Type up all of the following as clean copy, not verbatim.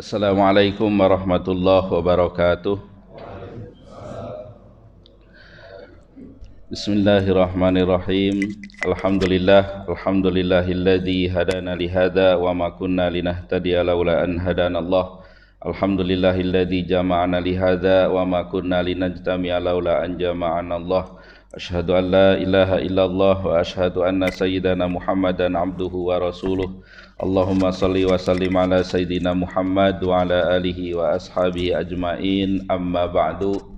Assalamualaikum warahmatullahi wabarakatuh. Bismillahirrahmanirrahim. Alhamdulillahilladzi hadana li hadza wa ma kunna linahtadiya laula an hadanallah. Alhamdulillahilladzi jama'ana li hadza wa ma kunna linajtami'a laula an jama'ana Allah. Asyhadu an la ilaha illallah wa asyhadu anna sayyidana Muhammadan abduhu wa rasuluh. Allahumma salli wa sallim ala sayyidina Muhammad wa ala alihi wa ashabihi ajmain. Amma ba'du.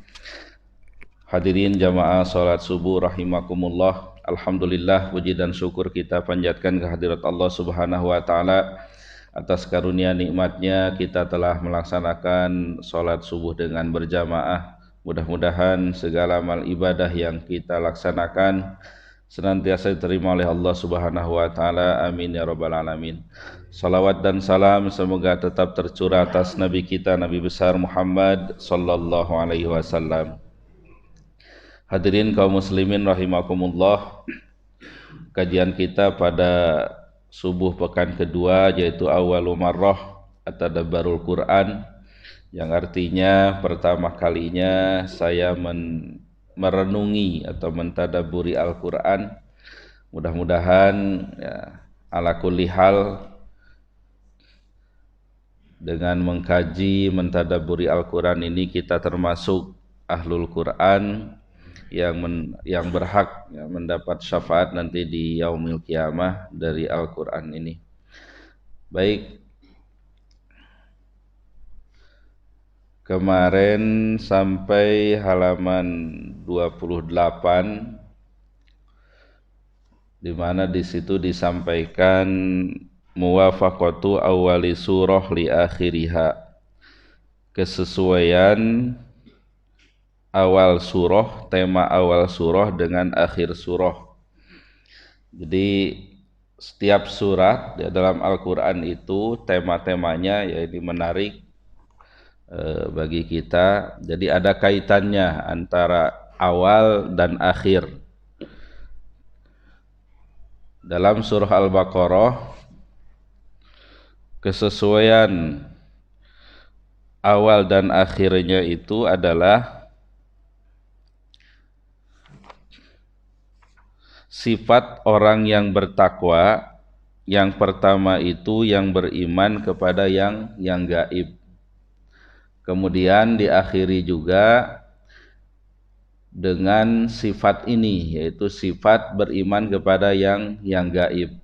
Hadirin jamaah salat subuh rahimakumullah. Alhamdulillah, puji dan syukur kita panjatkan kehadirat Allah Subhanahu wa taala atas karunia nikmatnya kita telah melaksanakan salat subuh dengan berjamaah. Mudah-mudahan segala amal ibadah yang kita laksanakan senantiasa diterima oleh Allah Subhanahu wa taala. Amin ya rabbal alamin. Salawat dan salam semoga tetap tercurah atas nabi kita, Nabi besar Muhammad sallallahu alaihi wasallam. Hadirin kaum muslimin rahimakumullah. Kajian kita pada subuh pekan kedua yaitu awwalu marrah at-tadabbarul Quran, yang artinya pertama kalinya saya merenungi atau mentadabburi Al-Quran. Mudah-mudahan ya, ala kulli hal dengan mengkaji mentadabburi Al-Quran ini kita termasuk ahlul Quran yang berhak ya, mendapat syafaat nanti di yaumil kiamah dari Al-Quran ini. Baik, kemarin sampai halaman 28 di mana di situ disampaikan muwafaqatu awwali surah li akhiriha, kesesuaian awal surah, tema awal surah dengan akhir surah. Jadi setiap surat ya, dalam Al-Quran itu tema-temanya ya ini menarik bagi kita. Jadi ada kaitannya antara awal dan akhir. Dalam surah Al-Baqarah, kesesuaian awal dan akhirnya itu adalah sifat orang yang bertakwa. Yang pertama itu yang beriman kepada yang gaib. Kemudian diakhiri juga dengan sifat ini, yaitu sifat beriman kepada yang gaib.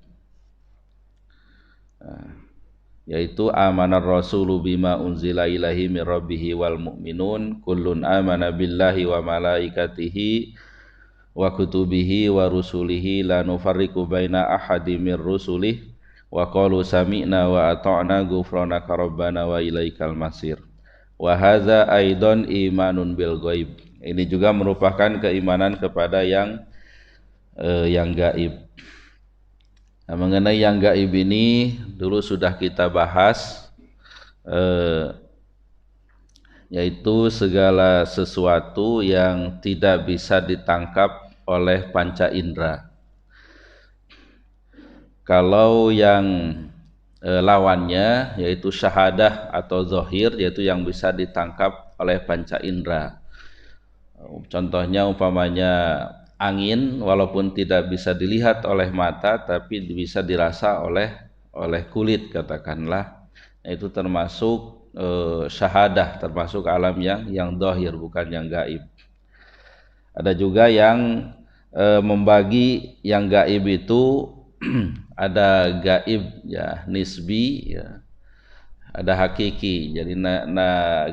Yaitu amanar rasulu bima unzila ilaihi mir rabbihi wal mu'minun kullun amana billahi wa malaikatihi wa kutubihi wa rusulihi la nufarriqu baina ahadi mir rusulih wa qalu sami'na wa ata'na ghufranaka rabbana wa ilaikal masir. Wa hadza aidan imanun bil ghaib. Ini juga merupakan keimanan kepada yang gaib. Nah, mengenai yang gaib ini dulu sudah kita bahas, yaitu segala sesuatu yang tidak bisa ditangkap oleh panca indera. Kalau yang lawannya yaitu syahadah atau zahir, yaitu yang bisa ditangkap oleh panca indera. Contohnya umpamanya angin, walaupun tidak bisa dilihat oleh mata tapi bisa dirasa oleh kulit katakanlah. Itu termasuk syahadah, termasuk alam yang zahir, bukan yang gaib. Ada juga yang membagi yang gaib itu ada gaib ya nisbi ya, ada hakiki. Jadi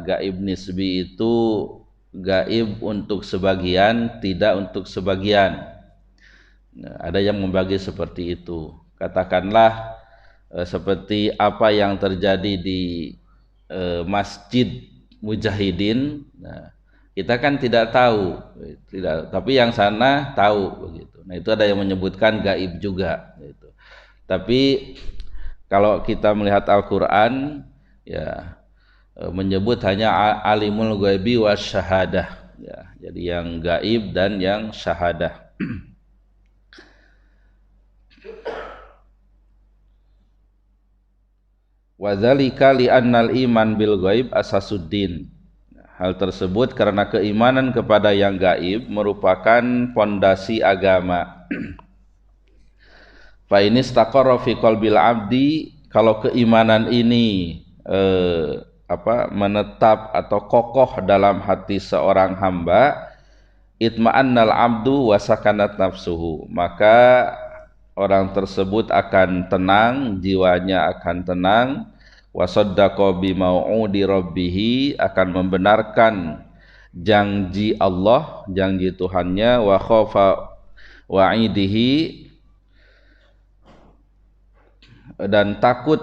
gaib nisbi itu gaib untuk sebagian, tidak untuk sebagian. Nah, ada yang membagi seperti itu. Katakanlah seperti apa yang terjadi di Masjid Mujahidin. Nah, kita kan tidak tahu, tapi yang sana tahu begitu. Nah, itu ada yang menyebutkan gaib juga gitu. Tapi kalau kita melihat Al-Qur'an ya menyebut hanya alimul ghaibi wasyahadah ya. Jadi yang gaib dan yang syahadah. Wa dzalika li annal iman bil ghaib asasuddin. Hal tersebut karena keimanan kepada yang gaib merupakan pondasi agama. Fa in istaqarra fi qalbil abdi, kalau keimanan ini menetap atau kokoh dalam hati seorang hamba, itma'annal abdu wa sakanat nafsuhu, maka orang tersebut akan tenang, jiwanya akan tenang, wa saddaqa bi mau'udi rabbih, akan membenarkan janji Allah, janji Tuhannya, wa khafa wa'idihi, dan takut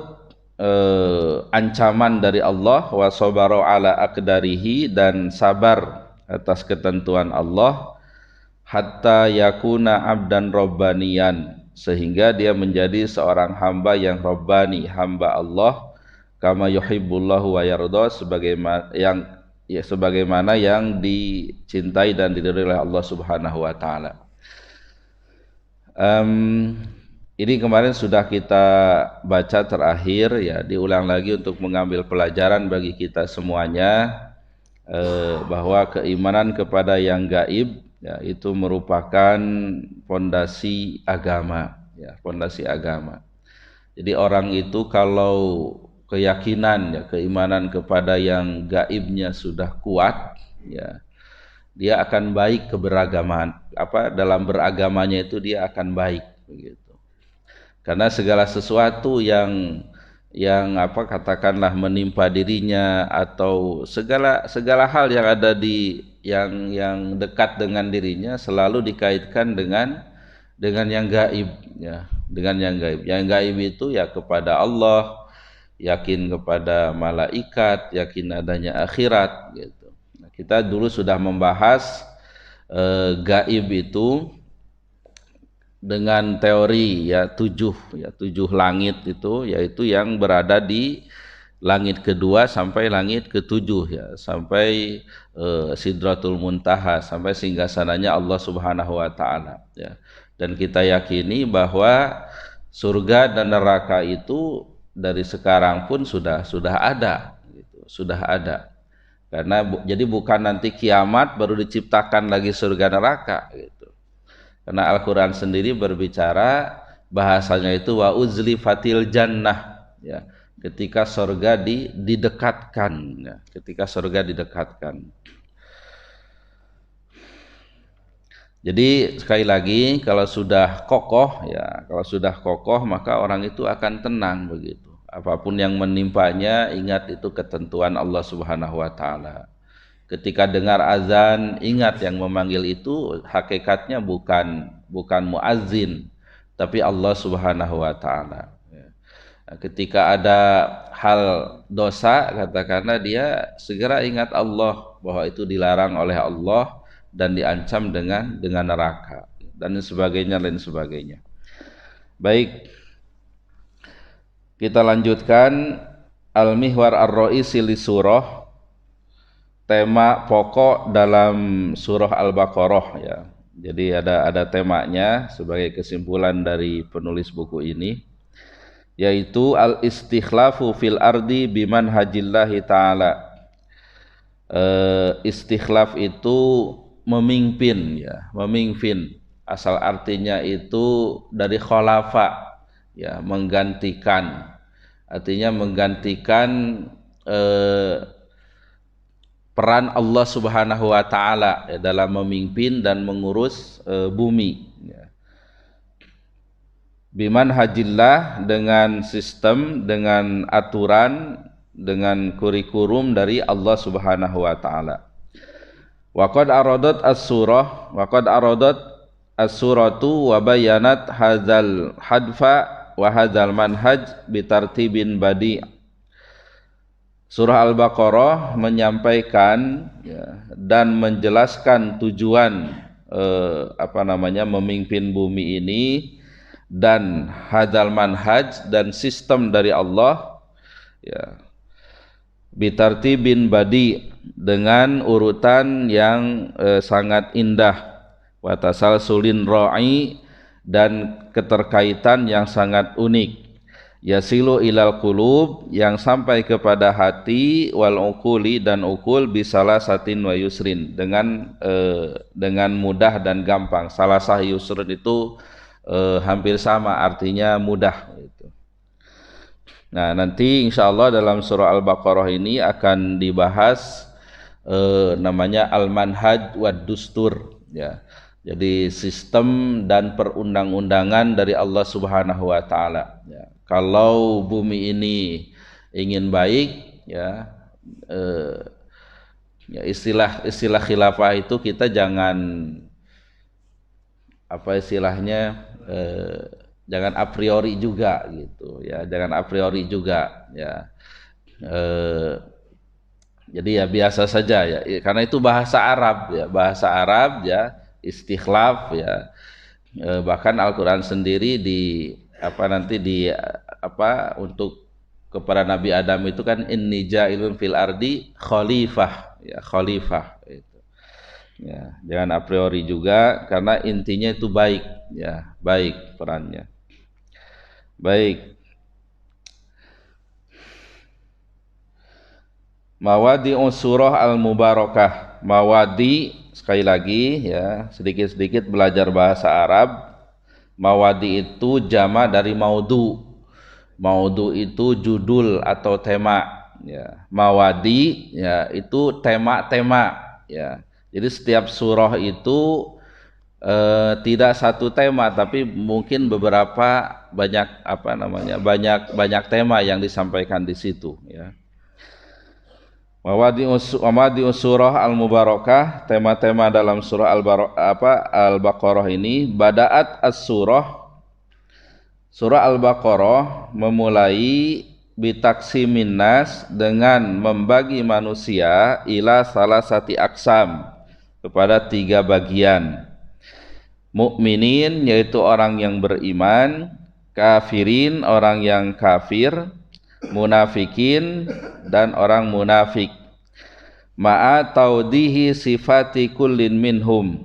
ancaman dari Allah, wa sabara ala aqdarihi, dan sabar atas ketentuan Allah, hatta yakuna abdan rabbaniyan, sehingga dia menjadi seorang hamba yang rabbani, hamba Allah, kama yuhibbullahu wa yarda, sebagaimana yang dicintai dan diridhai oleh Allah Subhanahu wa taala. Ini kemarin sudah kita baca terakhir, ya, diulang lagi untuk mengambil pelajaran bagi kita semuanya, bahwa keimanan kepada yang gaib, ya, itu merupakan fondasi agama, ya, fondasi agama. Jadi orang itu kalau keyakinan, ya, keimanan kepada yang gaibnya sudah kuat, ya, dia akan baik keberagaman, dalam beragamanya itu dia akan baik, begitu. Karena segala sesuatu yang katakanlah menimpa dirinya, atau segala hal yang ada di yang dekat dengan dirinya selalu dikaitkan dengan yang gaib, ya, dengan yang gaib. Yang gaib itu ya kepada Allah, yakin kepada malaikat, yakin adanya akhirat, gitu. Nah, kita dulu sudah membahas gaib itu dengan teori, ya, tujuh langit itu, yaitu yang berada di langit kedua sampai langit ketujuh, ya, sampai Sidratul Muntaha, sampai singgasananya Allah Subhanahu wa taala, ya. Dan kita yakini bahwa surga dan neraka itu dari sekarang pun sudah ada, gitu, sudah ada. Karena jadi bukan nanti kiamat baru diciptakan lagi surga neraka, gitu. Karena Al-Quran sendiri berbicara, bahasanya itu wa uzlifatil jannah, ya, ketika surga didekatkan, ya, ketika surga didekatkan. Jadi sekali lagi, kalau sudah kokoh, ya, kalau sudah kokoh maka orang itu akan tenang, begitu. Apapun yang menimpanya, ingat itu ketentuan Allah Subhanahu wa taala. Ketika dengar azan, ingat yang memanggil itu hakikatnya bukan muazzin, tapi Allah Subhanahu wa taala. Ketika ada hal dosa, katakanlah dia segera ingat Allah, bahwa itu dilarang oleh Allah dan diancam dengan neraka, dan lain sebagainya. Baik, kita lanjutkan al-mihwar ar-ra'isi li surah, tema pokok dalam surah Al-Baqarah, ya. Jadi ada temanya sebagai kesimpulan dari penulis buku ini, yaitu al-istikhlafu fil ardi biman hajillahi ta'ala. Istikhlaf itu memimpin, ya, memimpin. Asal artinya itu dari khalafa, ya, menggantikan. Artinya menggantikan peran Allah Subhanahu wa taala, ya, dalam memimpin dan mengurus bumi, ya. Biman hajillah, dengan sistem, dengan aturan, dengan kurikulum dari Allah Subhanahu wa taala. Wa qad aradat as-suratu wa bayanat hadzal hadfa wa hadzal manhaj bitartibin badi'. Surah Al-Baqarah menyampaikan, ya, dan menjelaskan tujuan memimpin bumi ini, dan hadzal manhaj, dan sistem dari Allah, ya, bitartibin badi', dengan urutan yang sangat indah, wa tasalsulin ra'i, dan keterkaitan yang sangat unik, yasilu ilal qulub, yang sampai kepada hati, wal uquli, dan ukul, bisalah satin wa yusrin, dengan mudah dan gampang. Salasah yusrin itu hampir sama artinya mudah gitu. Nah, nanti insyaallah dalam surah Al-Baqarah ini akan dibahas namanya al-manhaj wad dustur ya. Jadi sistem dan perundang-undangan dari Allah Subhanahu wa taala ya. Kalau bumi ini ingin baik ya, ya istilah khilafah itu kita jangan apa istilahnya, jangan a priori juga gitu ya, jangan a priori juga ya. Jadi ya biasa saja ya, karena itu bahasa Arab ya, istikhlaf ya. Bahkan Al-Qur'an sendiri untuk kepada Nabi Adam itu kan inni ja'ilun fil ardi khalifah ya, khalifah itu. Ya, jangan a priori juga karena intinya itu baik ya, baik perannya. Baik. Mawadi surah al-mubarakah. Mawadi, sekali lagi ya, sedikit-sedikit belajar bahasa Arab. Mawadi itu jama dari maudu. Maudu itu judul atau tema ya. Mawadi ya itu tema-tema ya. Jadi setiap surah itu tidak satu tema, tapi mungkin beberapa banyak tema yang disampaikan di situ ya. Mawadi surah al-mubarakah, tema-tema dalam surah Al-Baqarah ini. Bada'at as-surah, surah Al-Baqarah memulai bitaksimin nas, dengan membagi manusia ila salasati aksam, kepada 3 bagian. Mukminin, yaitu orang yang beriman, kafirin, orang yang kafir, munafikin, dan orang munafik. Ma'a taudihi sifati kullin minhum,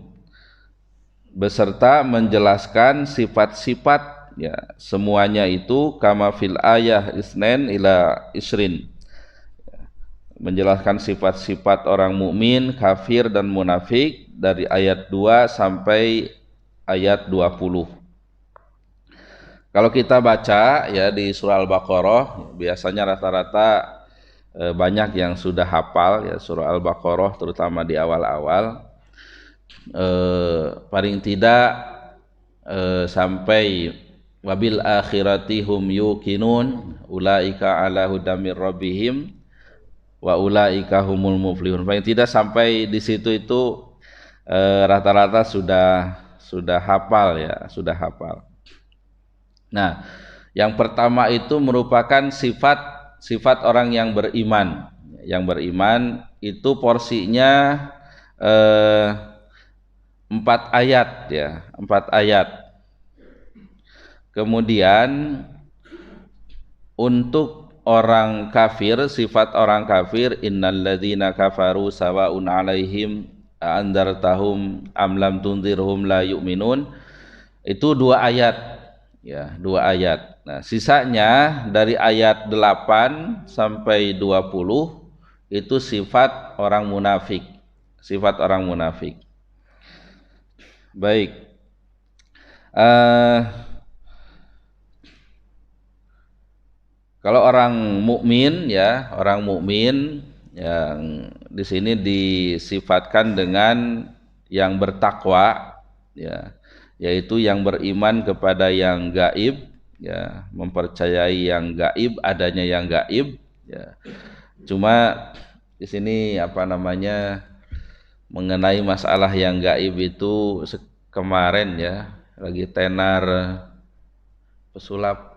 beserta menjelaskan sifat-sifat ya semuanya itu, kama fil ayah isnen ila isrin, menjelaskan sifat-sifat orang mukmin, kafir, dan munafik dari ayat 2 sampai ayat 20. Kalau kita baca ya di surah Al-Baqarah, biasanya rata-rata banyak yang sudah hafal ya surah Al-Baqarah, terutama di awal-awal. Paling tidak sampai wabil akhirati hum yuqinun ulaika ala hudamir rabbihim wa ulaika humul muflihun. Paling tidak sampai di situ itu rata-rata sudah hafal ya, sudah hafal. Nah, yang pertama itu merupakan sifat orang yang beriman. Yang beriman itu porsinya 4 ayat ya, 4 ayat. Kemudian untuk orang kafir, sifat orang kafir, innalladzina kafaru sawaun alaihim andartahum am lam tunzirhum la yu'minun, itu 2 ayat ya, 2 ayat. Nah, sisanya dari ayat 8 sampai 20 itu sifat orang munafik, sifat orang munafik. Baik. Kalau orang mukmin ya, orang mukmin yang di sini disifatkan dengan yang bertakwa ya, yaitu yang beriman kepada yang gaib ya, mempercayai yang gaib, adanya yang gaib ya. Cuma di sini mengenai masalah yang gaib itu kemarin ya, lagi tenar pesulap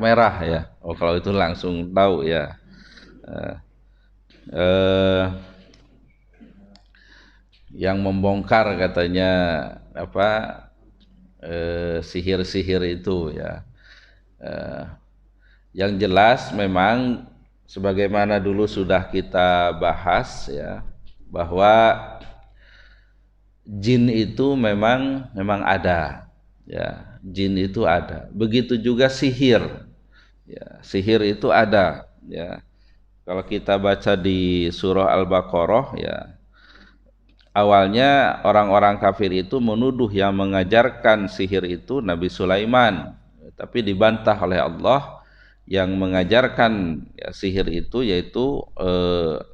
merah ya. Oh, kalau itu langsung tahu ya. Yang membongkar katanya sihir-sihir itu ya. Yang jelas memang sebagaimana dulu sudah kita bahas ya, bahwa jin itu memang ada ya, jin itu ada. Begitu juga sihir Ya, sihir itu ada. Ya, kalau kita baca di surah Al-Baqarah, ya awalnya orang-orang kafir itu menuduh yang mengajarkan sihir itu Nabi Sulaiman, tapi dibantah oleh Allah. Yang mengajarkan ya, sihir itu yaitu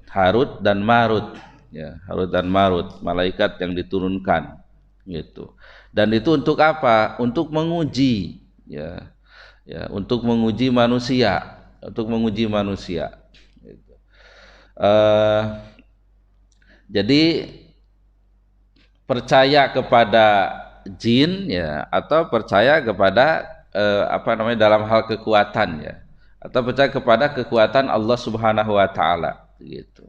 Harut dan Marut, ya, Harut dan Marut, malaikat yang diturunkan gitu. Dan itu untuk apa? Untuk menguji, ya, ya, untuk menguji manusia, untuk menguji manusia. Gitu. Jadi percaya kepada jin ya atau percaya kepada apa namanya dalam hal kekuatan ya atau percaya kepada kekuatan Allah Subhanahu wa taala gitu.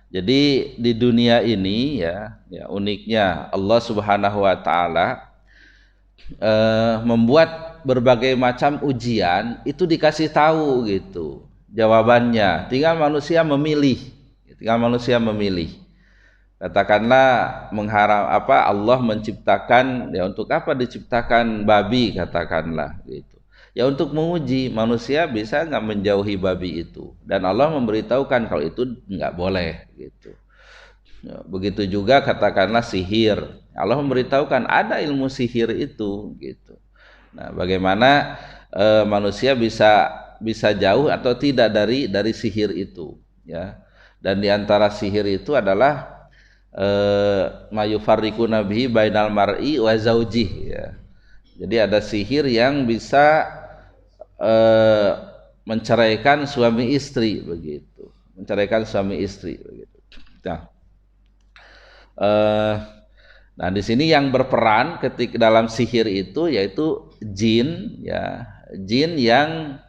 Jadi di dunia ini ya, ya uniknya Allah Subhanahu wa taala membuat berbagai macam ujian itu dikasih tahu gitu jawabannya, tinggal manusia memilih, tinggal manusia memilih. Katakanlah mengharap apa Allah menciptakan ya untuk apa diciptakan babi katakanlah gitu. Ya untuk menguji manusia bisa nggak menjauhi babi itu dan Allah memberitahukan kalau itu nggak boleh gitu. Ya, begitu juga katakanlah sihir. Allah memberitahukan ada ilmu sihir itu gitu. Nah, bagaimana manusia bisa jauh atau tidak dari sihir itu ya. Dan diantara sihir itu adalah mayufarriquna bihi bainal mar'i wa zaujih ya. Jadi ada sihir yang bisa menceraikan suami istri begitu. Menceraikan suami istri begitu. Nah, di sini yang berperan ketika dalam sihir itu yaitu jin ya. Jin yang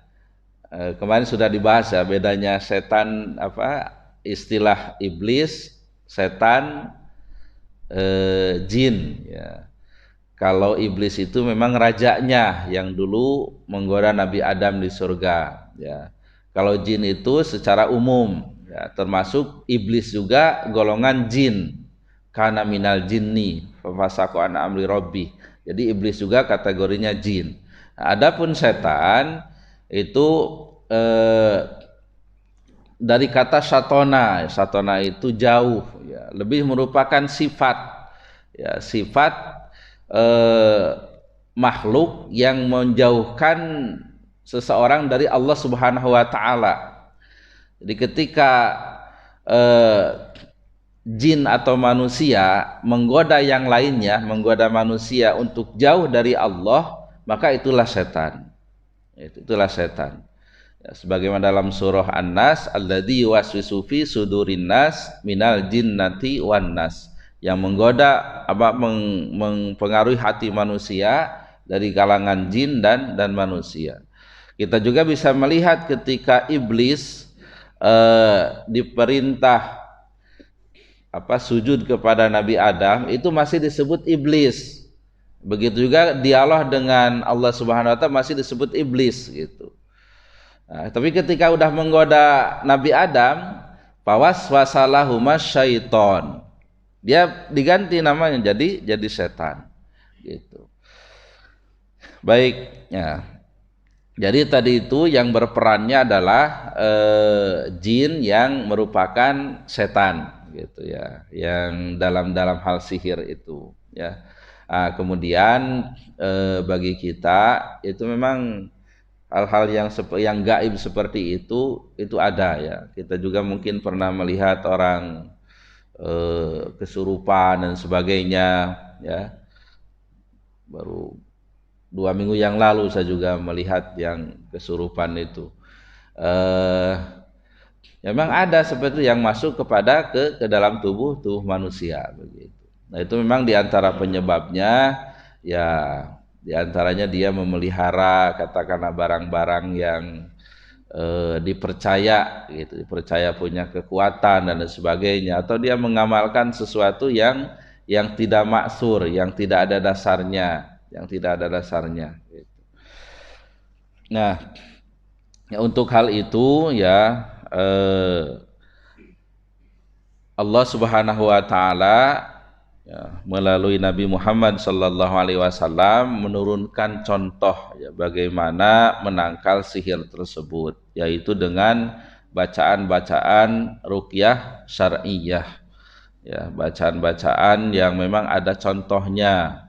kemarin sudah dibahas ya bedanya setan apa istilah iblis, setan, jin ya. Kalau iblis itu memang rajanya yang dulu menggoda Nabi Adam di surga ya. Kalau jin itu secara umum ya, termasuk iblis juga golongan jin. Kana minal jinni fafasaqa an amri rabbi. Jadi iblis juga kategorinya jin. Nah, adapun setan itu dari kata satona, satona itu jauh ya, lebih merupakan sifat ya, sifat makhluk yang menjauhkan seseorang dari Allah Subhanahu wa taala. Jadi ketika jin atau manusia menggoda yang lainnya, menggoda manusia untuk jauh dari Allah, maka itulah setan. Itulah setan. Ya, sebagaimana dalam surah An-Nas, alladzi yuwaswisu fi sudurin nas minal jinnati wan nas, yang menggoda apa mempengaruhi hati manusia dari kalangan jin dan manusia. Kita juga bisa melihat ketika iblis diperintah apa sujud kepada Nabi Adam itu masih disebut iblis. Begitu juga dialog dengan Allah Subhanahu wa taala masih disebut iblis gitu. Nah, tapi ketika udah menggoda Nabi Adam, fawaswasalahuma syaiton. Dia diganti namanya jadi setan. Gitu. Baik, ya. Jadi tadi itu yang berperannya adalah jin yang merupakan setan gitu ya, yang dalam hal sihir itu ya. Nah, kemudian bagi kita itu memang hal-hal yang gaib seperti itu ada ya. Kita juga mungkin pernah melihat orang kesurupan dan sebagainya ya. Baru 2 minggu yang lalu saya juga melihat yang kesurupan itu. Memang ada seperti yang masuk ke dalam tubuh manusia begitu. Nah, itu memang diantara penyebabnya ya, diantaranya dia memelihara katakanlah barang-barang yang dipercaya gitu, dipercaya punya kekuatan dan sebagainya, atau dia mengamalkan sesuatu yang tidak maksur, yang tidak ada dasarnya, gitu. Nah, ya, untuk hal itu ya Allah Subhanahu wa taala ya, melalui Nabi Muhammad sallallahu alaihi wasallam menurunkan contoh ya, bagaimana menangkal sihir tersebut, yaitu dengan bacaan-bacaan ruqyah syar'iyyah, ya, bacaan-bacaan yang memang ada contohnya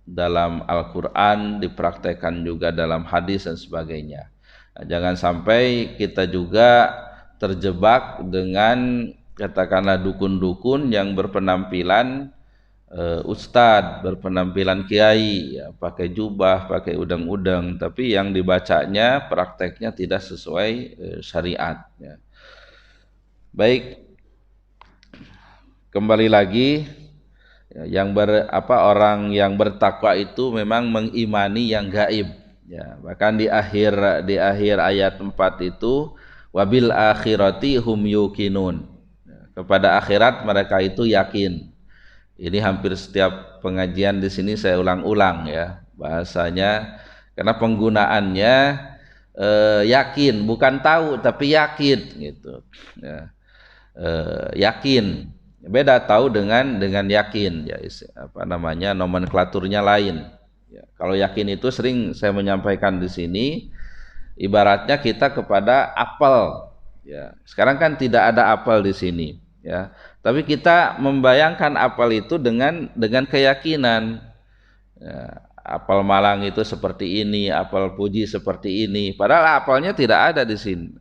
dalam Al-Quran, dipraktekkan juga dalam hadis dan sebagainya. Nah, jangan sampai kita juga terjebak dengan katakanlah dukun-dukun yang berpenampilan ustadz, berpenampilan kiai, ya, pakai jubah, pakai udang-udang, tapi yang dibacanya prakteknya tidak sesuai syariat. Ya. Baik, kembali lagi, ya, orang yang bertakwa itu memang mengimani yang gaib. Ya, bahkan di akhir ayat 4 itu wabil akhirati hum yuqinun. Kepada akhirat mereka itu yakin. Ini hampir setiap pengajian di sini saya ulang-ulang ya bahasanya, karena penggunaannya yakin, bukan tahu tapi yakin gitu. Ya, yakin, beda tahu dengan yakin ya, nomenklaturnya lain. Ya, kalau yakin itu sering saya menyampaikan di sini, ibaratnya kita kepada apel. Ya, sekarang kan tidak ada apel di sini, ya. Tapi kita membayangkan apel itu dengan keyakinan. Ya, apel Malang itu seperti ini, apel Puji seperti ini. Padahal apelnya tidak ada di sini.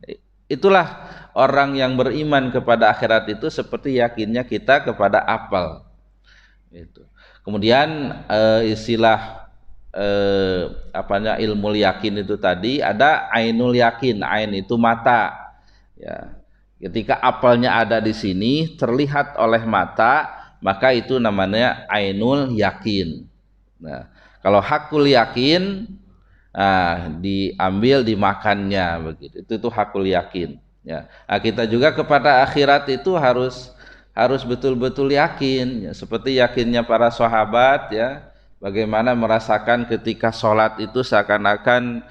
Itulah orang yang beriman kepada akhirat itu seperti yakinnya kita kepada apel. Itu. Kemudian istilah ilmu yakin itu tadi ada ainul yakin, ain itu mata. Ya, ketika apelnya ada di sini terlihat oleh mata, maka itu namanya ainul yakin. Nah, kalau hakul yakin, diambil dimakannya begitu. Itu hakul yakin. Ya, nah, kita juga kepada akhirat itu harus betul-betul yakin. Ya, seperti yakinnya para sahabat ya. Bagaimana merasakan ketika sholat itu seakan-akan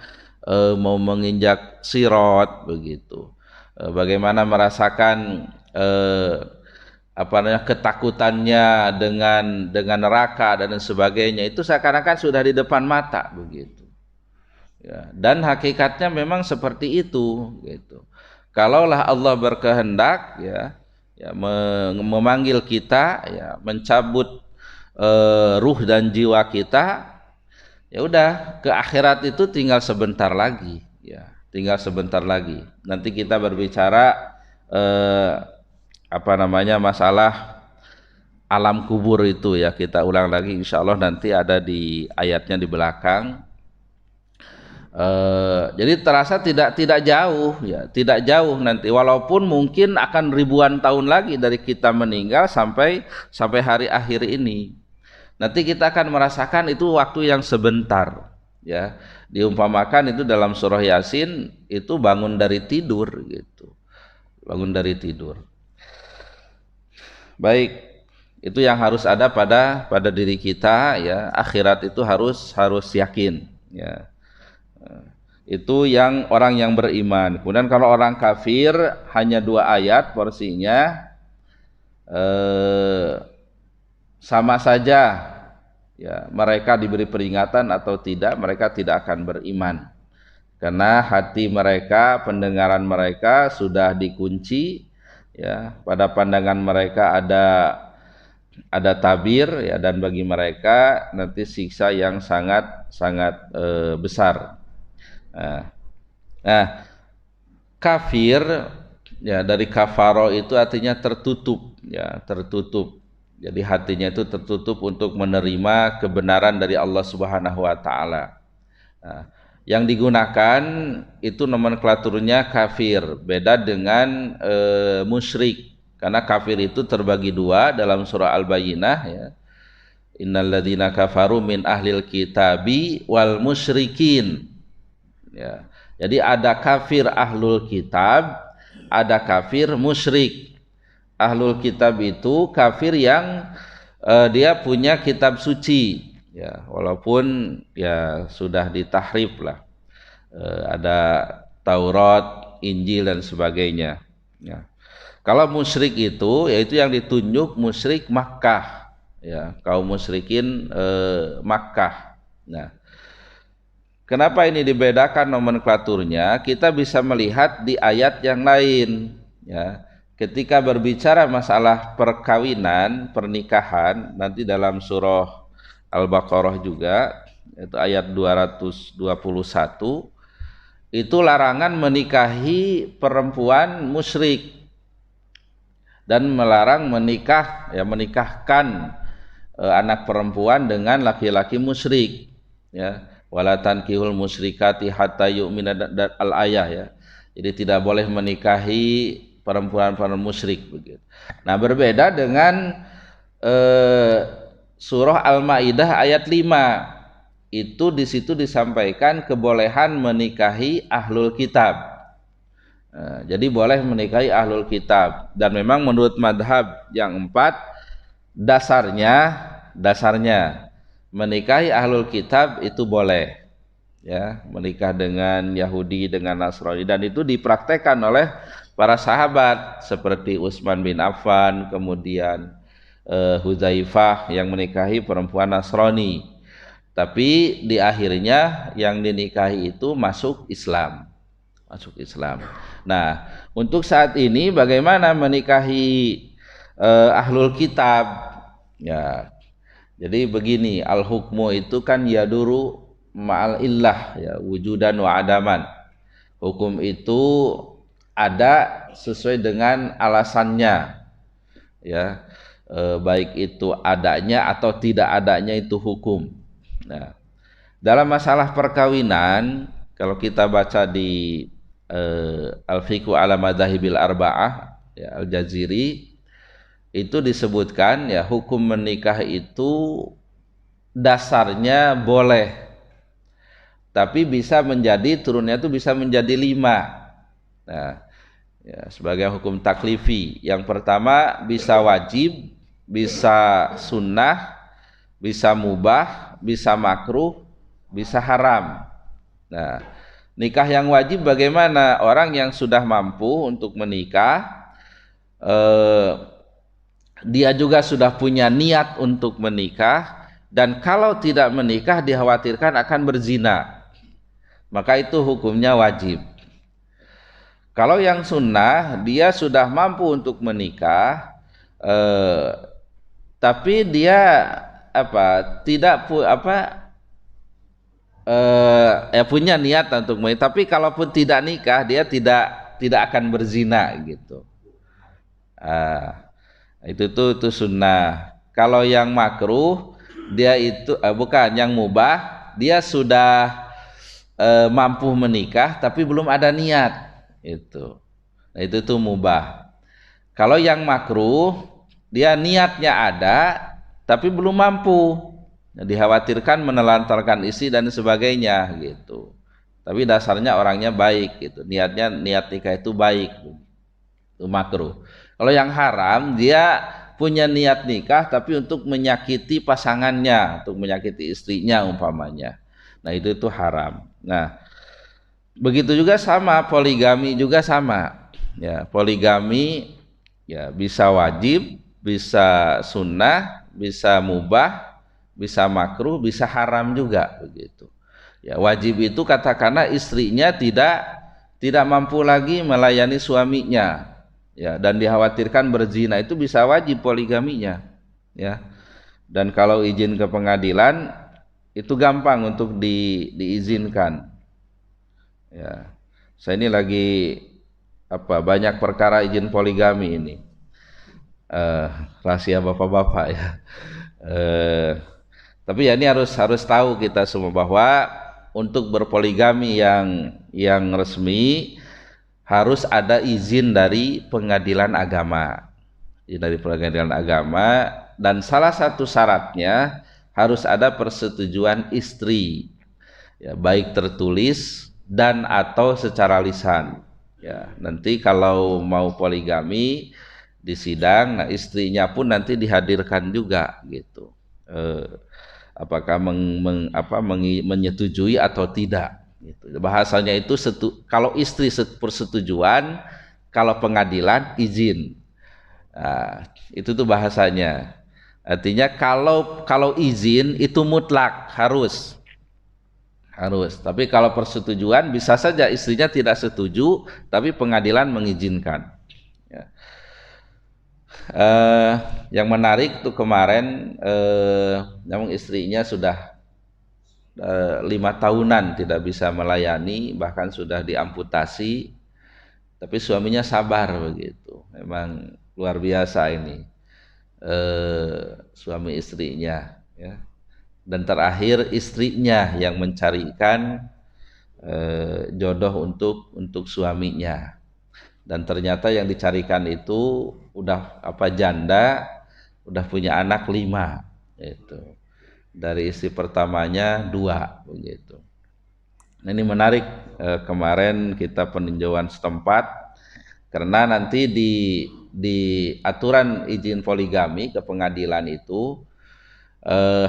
mau menginjak sirot begitu. Bagaimana merasakan ketakutannya dengan neraka dan sebagainya, itu seakan-akan sudah di depan mata begitu. Ya, dan hakikatnya memang seperti itu gitu. Kalaulah Allah berkehendak ya memanggil kita ya, mencabut ruh dan jiwa kita, ya udah, ke akhirat itu tinggal sebentar lagi ya, tinggal sebentar lagi. Nanti kita berbicara masalah alam kubur itu ya, kita ulang lagi insyaallah, nanti ada di ayatnya di belakang. Jadi terasa tidak jauh ya, tidak jauh nanti, walaupun mungkin akan ribuan tahun lagi dari kita meninggal sampai hari akhir ini. Nanti kita akan merasakan itu waktu yang sebentar ya. Diumpamakan itu dalam surah Yasin itu bangun dari tidur gitu. Bangun dari tidur. Baik, itu yang harus ada pada diri kita ya. Akhirat itu harus yakin ya. Itu yang orang yang beriman. Kemudian kalau orang kafir hanya 2 ayat porsinya, sama saja ya, mereka diberi peringatan atau tidak, mereka tidak akan beriman, karena hati mereka, pendengaran mereka sudah dikunci ya. Pada pandangan mereka ada tabir ya, dan bagi mereka nanti siksa yang sangat besar. Nah, kafir ya, dari kafaro itu artinya tertutup ya, tertutup. Jadi hatinya itu tertutup untuk menerima kebenaran dari Allah Subhanahu wa taala. Nah, yang digunakan itu nomenklaturnya kafir, beda dengan musyrik. Karena kafir itu terbagi 2 dalam surah Al-Bayyinah ya. Innalladzina kafaru min ahlil kitabi wal musyrikin. Ya. Jadi ada kafir ahlul kitab, ada kafir musyrik. Ahlul kitab itu kafir yang dia punya kitab suci ya, walaupun ya sudah ditahrif lah, ada Taurat, Injil dan sebagainya ya. Kalau musyrik itu yaitu yang ditunjuk musyrik Makkah, ya, kaum musyrikin Makkah. Nah, kenapa ini dibedakan nomenklaturnya? Kita bisa melihat di ayat yang lain, ya. Ketika berbicara masalah perkawinan, pernikahan, nanti dalam surah Al-Baqarah juga, itu ayat 221, itu larangan menikahi perempuan musyrik dan melarang menikahkan anak perempuan dengan laki-laki musyrik, ya. Wala tankihul musyrikati hatta yu'mina, al-ayah, ya. Jadi tidak boleh menikahi perempuan-perempuan musyrik begitu. Nah, berbeda dengan surah Al-Maidah ayat 5. Itu di situ disampaikan kebolehan menikahi ahlul kitab. Nah, jadi boleh menikahi ahlul kitab, dan memang menurut madhab yang 4 dasarnya menikahi ahlul kitab itu boleh, ya, menikah dengan Yahudi, dengan Nasrani, dan itu dipraktekkan oleh para sahabat seperti Utsman bin Affan, kemudian Hudzaifah yang menikahi perempuan Nasrani, tapi di akhirnya yang dinikahi itu masuk Islam. Nah, untuk saat ini bagaimana menikahi ahlul kitab? Ya, jadi begini, al hukmu itu kan yaduru ma'al illah, ya, wujudan wa adaman. Hukum itu ada sesuai dengan alasannya, ya, baik itu adanya atau tidak adanya itu hukum. Nah, dalam masalah perkawinan, kalau kita baca di Al-Fiqhu ala Madzahibil Arba'ah, ya, Al-Jaziri, itu disebutkan, ya, hukum menikah itu dasarnya boleh, tapi bisa menjadi turunnya itu bisa menjadi 5. Nah, ya, sebagai hukum taklifi, yang pertama bisa wajib, bisa sunnah, bisa mubah, bisa makruh, bisa haram. Nah, nikah yang wajib bagaimana? Orang yang sudah mampu untuk menikah, dia juga sudah punya niat untuk menikah, dan kalau tidak menikah dikhawatirkan akan berzina, maka itu hukumnya wajib. Kalau yang sunnah, dia sudah mampu untuk menikah, tapi dia punya niat untuk menikah, tapi kalaupun tidak nikah dia tidak akan berzina gitu. Itu sunnah. Kalau yang makruh, dia itu bukan yang mubah, dia sudah mampu menikah tapi belum ada niat itu. Nah, itu tuh mubah. Kalau yang makruh, dia niatnya ada tapi belum mampu, dikhawatirkan menelantarkan istri dan sebagainya gitu. Tapi dasarnya orangnya baik gitu, niat nikah itu baik, itu makruh. Kalau yang haram, dia punya niat nikah tapi untuk menyakiti pasangannya, untuk menyakiti istrinya umpamanya. Nah, itu haram. Nah, begitu juga sama poligami juga sama. Ya, poligami, ya, bisa wajib, bisa sunnah, bisa mubah, bisa makruh, bisa haram juga begitu. Ya, wajib itu katakanlah istrinya tidak mampu lagi melayani suaminya, ya, dan dikhawatirkan berzina, itu bisa wajib poligaminya, ya. Dan kalau izin ke pengadilan itu gampang untuk diizinkan. Ya, saya ini lagi banyak perkara izin poligami ini, rahasia bapak-bapak, ya. Tapi ya ini harus tahu kita semua bahwa untuk berpoligami yang resmi harus ada izin dari pengadilan agama, dan salah satu syaratnya harus ada persetujuan istri, ya, baik tertulis dan atau secara lisan. Ya, nanti kalau mau poligami di sidang, nah istrinya pun nanti dihadirkan juga gitu. Apakah menyetujui atau tidak gitu. Bahasanya itu kalau istri persetujuan, kalau pengadilan izin. Nah, itu tuh bahasanya. Artinya kalau izin itu mutlak harus. Tapi kalau persetujuan bisa saja istrinya tidak setuju, tapi pengadilan mengizinkan. Ya. Yang menarik tuh kemarin, namun istrinya sudah 5 tahunan tidak bisa melayani, bahkan sudah diamputasi, tapi suaminya sabar begitu. Memang luar biasa ini suami istrinya, ya. Dan terakhir istrinya yang mencarikan jodoh untuk suaminya, dan ternyata yang dicarikan itu udah janda, udah punya anak 5 itu. Dari istri pertamanya 2 begitu. Nah, ini menarik, kemarin kita peninjauan setempat, karena nanti di aturan izin poligami ke pengadilan itu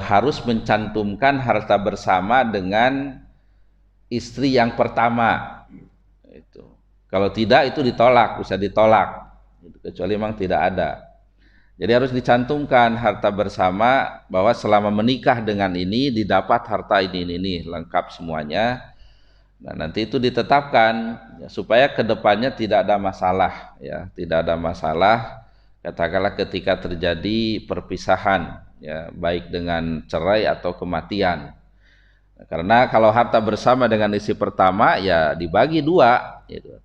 harus mencantumkan harta bersama dengan istri yang pertama. Itu. Kalau tidak itu ditolak, bisa ditolak, kecuali memang tidak ada. Jadi harus dicantumkan harta bersama, bahwa selama menikah dengan ini didapat harta ini lengkap semuanya. Nah, nanti itu ditetapkan ya, supaya kedepannya tidak ada masalah, ya, tidak ada masalah. Katakanlah ketika terjadi perpisahan, ya, baik dengan cerai atau kematian. Nah, karena kalau harta bersama dengan istri pertama ya dibagi 2, gitu.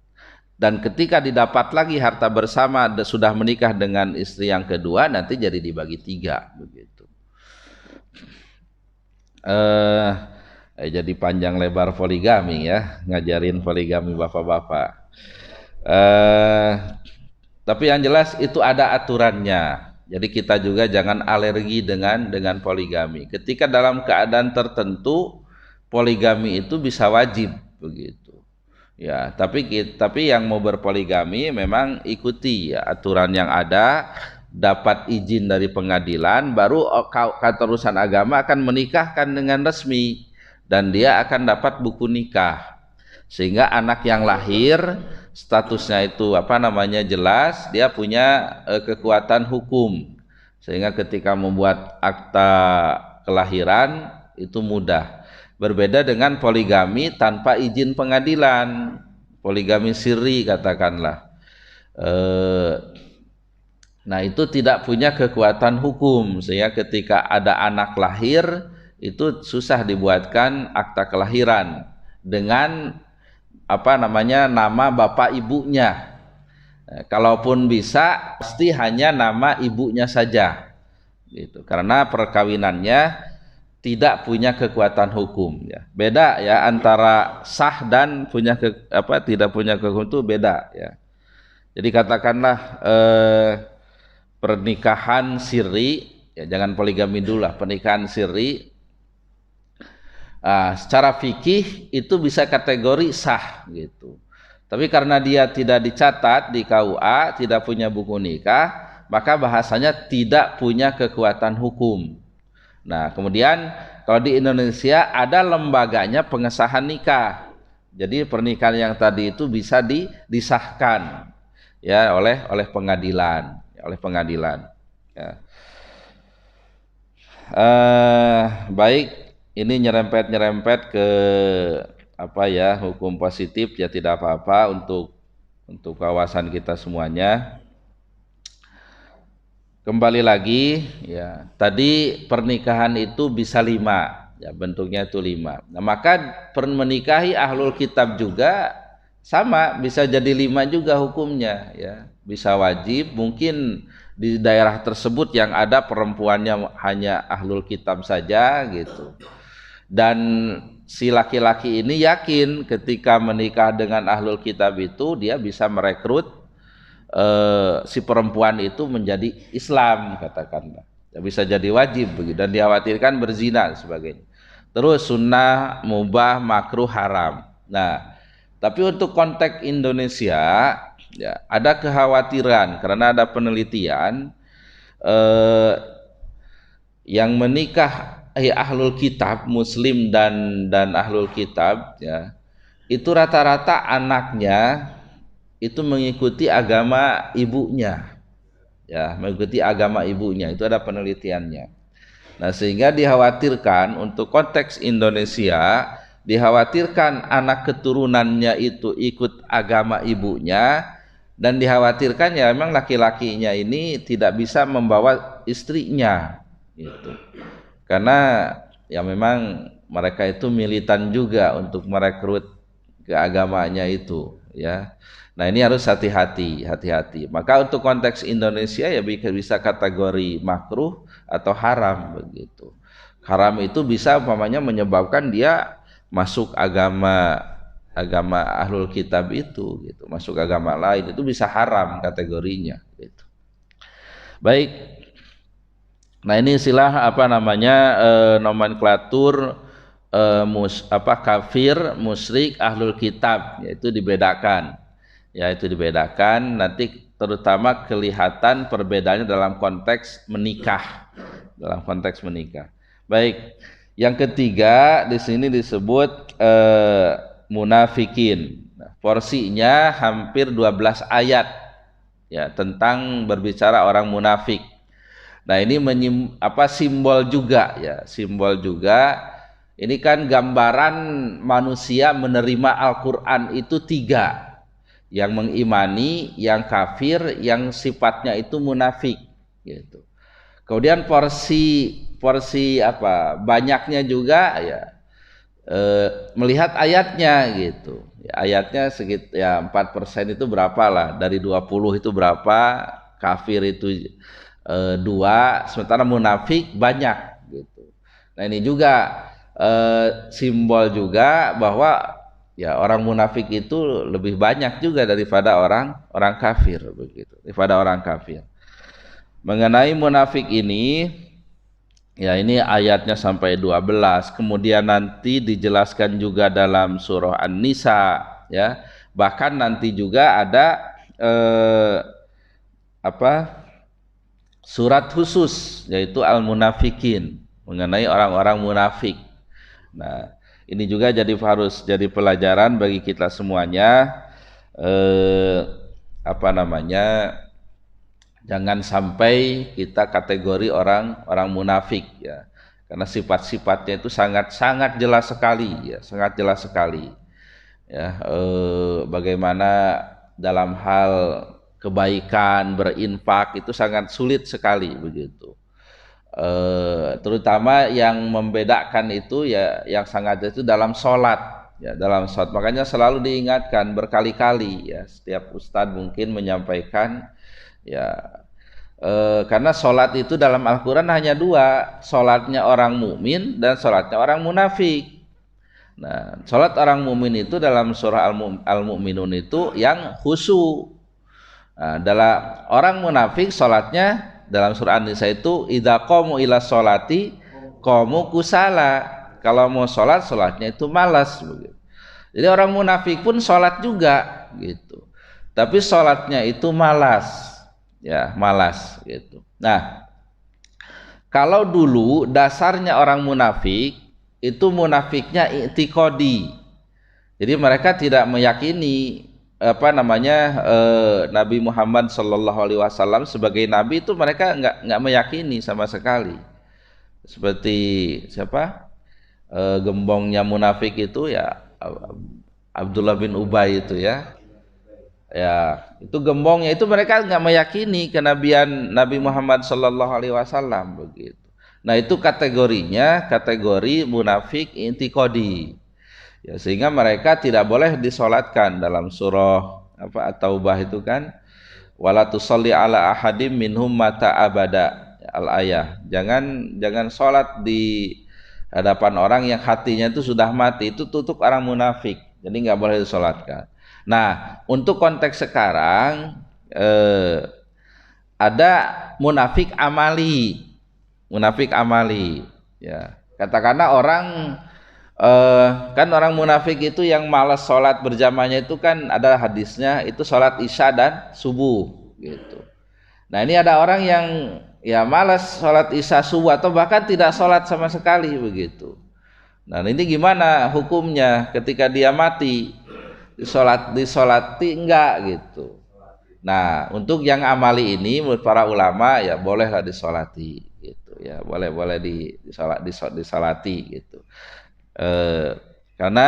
Dan ketika didapat lagi harta bersama sudah menikah dengan istri yang kedua, nanti jadi dibagi 3 begitu. Jadi panjang lebar poligami ya, ngajarin poligami bapak-bapak. Tapi yang jelas itu ada aturannya. Jadi kita juga jangan alergi dengan poligami. Ketika dalam keadaan tertentu poligami itu bisa wajib begitu. Ya, tapi yang mau berpoligami memang ikuti ya, aturan yang ada, dapat izin dari pengadilan, baru kantor urusan agama akan menikahkan dengan resmi, dan dia akan dapat buku nikah, sehingga anak yang lahir statusnya itu jelas, dia punya kekuatan hukum, sehingga ketika membuat akta kelahiran itu mudah. Berbeda dengan poligami tanpa izin pengadilan, poligami sirri katakanlah. Nah, itu tidak punya kekuatan hukum, sehingga ketika ada anak lahir itu susah dibuatkan akta kelahiran dengan nama bapak ibunya. Kalaupun bisa, pasti hanya nama ibunya saja, gitu. Karena perkawinannya tidak punya kekuatan hukum, ya. Beda ya antara sah dan tidak punya kekuatan, itu beda ya. Jadi katakanlah pernikahan sirri, ya jangan poligami dulu lah, pernikahan sirri secara fikih itu bisa kategori sah gitu. Tapi karena dia tidak dicatat di KUA, tidak punya buku nikah, maka bahasanya tidak punya kekuatan hukum. Nah, kemudian kalau di Indonesia ada lembaganya pengesahan nikah. Jadi pernikahan yang tadi itu bisa disahkan ya oleh pengadilan, ya. Baik, ini nyerempet ke hukum positif, ya tidak apa-apa untuk kawasan kita semuanya. Kembali lagi ya, tadi pernikahan itu bisa 5 ya, bentuknya itu 5. Nah, maka menikahi ahlul kitab juga sama, bisa jadi 5 juga hukumnya ya. Bisa wajib, mungkin di daerah tersebut yang ada perempuannya hanya ahlul kitab saja gitu. Dan si laki-laki ini yakin ketika menikah dengan ahlul kitab itu dia bisa merekrut si perempuan itu menjadi Islam katakanlah, ya, bisa jadi wajib begitu, dan dikhawatirkan berzina dan sebagainya. Terus sunnah, mubah, makruh, haram. Nah, tapi untuk konteks Indonesia ya ada kekhawatiran karena ada penelitian yang menikah ahlul kitab, muslim dan ahlul kitab ya, itu rata-rata anaknya itu mengikuti agama ibunya, ya, mengikuti agama ibunya, itu ada penelitiannya. Nah, sehingga dikhawatirkan untuk konteks Indonesia, dikhawatirkan anak keturunannya itu ikut agama ibunya, dan dikhawatirkan ya memang laki-lakinya ini tidak bisa membawa istrinya gitu. Karena ya memang mereka itu militan juga untuk merekrut ke agamanya itu, ya. Nah, ini harus hati-hati. Maka untuk konteks Indonesia ya bisa kategori makruh atau haram begitu. Haram itu bisa umpamanya menyebabkan dia masuk agama ahlul kitab itu gitu, masuk agama lain, itu bisa haram kategorinya gitu. Baik. Nah, ini istilah apa namanya nomenklatur kafir, musyrik, ahlul kitab, yaitu dibedakan. Ya, itu dibedakan, nanti terutama kelihatan perbedaannya dalam konteks menikah. Baik, yang ketiga di sini disebut munafikin. Nah, porsinya hampir 12 ayat ya tentang berbicara orang munafik. Nah, ini simbol juga ya, simbol juga. Ini kan gambaran manusia menerima Al-Qur'an itu tiga. Yang mengimani, yang kafir, yang sifatnya itu munafik gitu. Kemudian porsi banyaknya juga ya melihat ayatnya gitu. Ya, ayatnya sekitar 4% itu berapa lah, dari 20 itu berapa, kafir itu 2, sementara munafik banyak gitu. Nah, ini juga simbol juga bahwa ya orang munafik itu lebih banyak juga daripada orang kafir begitu, daripada orang kafir. Mengenai munafik ini ya, ini ayatnya sampai 12, kemudian nanti dijelaskan juga dalam surah An-Nisa ya. Bahkan nanti juga ada surat khusus yaitu Al-Munafikin, mengenai orang-orang munafik. Nah, ini juga harus jadi pelajaran bagi kita semuanya. Jangan sampai kita kategori orang munafik ya, karena sifat-sifatnya itu sangat jelas sekali ya, sangat jelas sekali ya. Bagaimana dalam hal kebaikan, berinfak itu sangat sulit sekali begitu. Terutama yang membedakan itu ya, yang sangat itu dalam sholat ya, dalam sholat. Makanya selalu diingatkan berkali-kali ya, setiap ustadz mungkin menyampaikan ya, karena sholat itu dalam Al-Quran hanya dua, sholatnya orang mukmin dan sholatnya orang munafik. Nah, sholat orang mukmin itu dalam surah Al-Mu'minun itu yang khusyuk. Nah, dalam orang munafik sholatnya dalam surah An-Nisa itu idza qamu ila sholati qamu kusala. Kalau mau sholatnya itu malas begitu. Jadi orang munafik pun sholat juga gitu, tapi sholatnya itu malas ya, malas gitu. Nah, kalau dulu dasarnya orang munafik itu munafiknya i'tiqadi. Jadi mereka tidak meyakini Nabi Muhammad Shallallahu Alaihi Wasallam sebagai nabi, itu mereka nggak meyakini sama sekali. Seperti gembongnya munafik itu ya, Abdullah bin Ubay itu ya, itu gembongnya itu mereka nggak meyakini kenabian Nabi Muhammad Shallallahu Alaihi Wasallam begitu. Nah, itu kategorinya kategori munafik i'tiqadi. Ya, sehingga mereka tidak boleh disolatkan dalam surah At-Taubah itu kan, wala tusalli ala ahadim minhum mata abada, al-ayah. Jangan sholat di hadapan orang yang hatinya itu sudah mati, itu tutup orang munafik, jadi nggak boleh disolatkan. Nah, untuk konteks sekarang ada munafik amali ya. Katakanlah orang kan orang munafik itu yang malas sholat berjamaahnya itu kan ada hadisnya, itu sholat isya dan subuh gitu. Nah, ini ada orang yang ya malas sholat isya subuh atau bahkan tidak sholat sama sekali begitu. Nah, ini gimana hukumnya ketika dia mati? disolati enggak gitu. Nah, untuk yang amali ini menurut para ulama ya bolehlah disolati gitu ya, boleh disolati gitu. Karena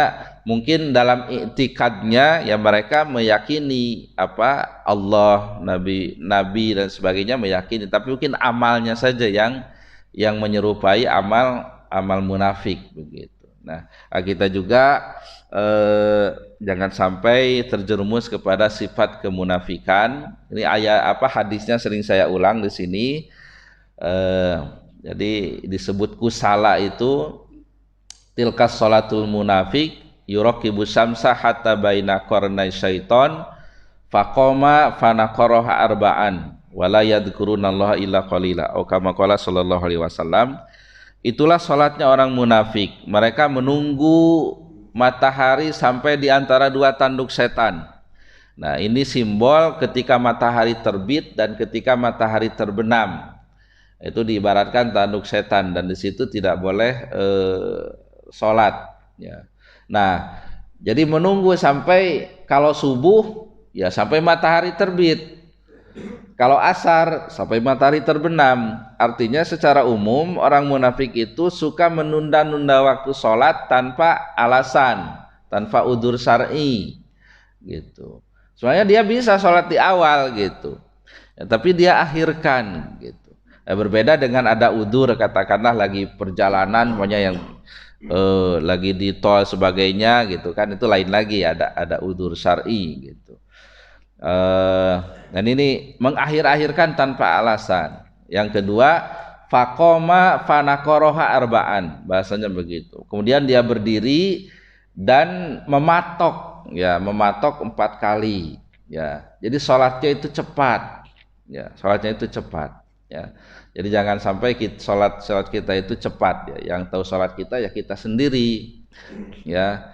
mungkin dalam i'tikadnya ya mereka meyakini apa Allah, nabi dan sebagainya meyakini, tapi mungkin amalnya saja yang menyerupai amal munafik begitu. Nah, kita juga jangan sampai terjerumus kepada sifat kemunafikan. Ini ayat apa hadisnya sering saya ulang di sini. Jadi disebut kusala itu tilkas salatul munafik yuraqibu samsa hatta baina qarnai syaiton faqama fanaqaraha arba'an wala yadhkurunallaha illa qalila atau kama qala sallallahu alaihi wasallam. Itulah salatnya orang munafik, mereka menunggu matahari sampai di antara dua tanduk setan. Nah, ini simbol ketika matahari terbit dan ketika matahari terbenam. Itu diibaratkan tanduk setan dan di situ tidak boleh sholat ya. Nah, jadi menunggu sampai kalau subuh ya sampai matahari terbit, kalau asar sampai matahari terbenam. Artinya secara umum orang munafik itu suka menunda-nunda waktu sholat tanpa alasan, tanpa udzur syar'i gitu. Sebenarnya dia bisa sholat di awal gitu ya, tapi dia akhirkan gitu. Berbeda dengan ada udzur, katakanlah lagi perjalanan pokoknya yang lagi di tol sebagainya gitu kan, itu lain lagi, ada udzur syar'i gitu. Dan ini mengakhir-akhirkan tanpa alasan. Yang kedua, faqoma fanaqaraha arba'an, bahasanya begitu. Kemudian dia berdiri dan mematok 4 kali ya. Jadi sholatnya itu cepat ya, sholatnya itu cepat ya. Jadi jangan sampai sholat kita itu cepat ya. Yang tahu sholat kita ya kita sendiri ya.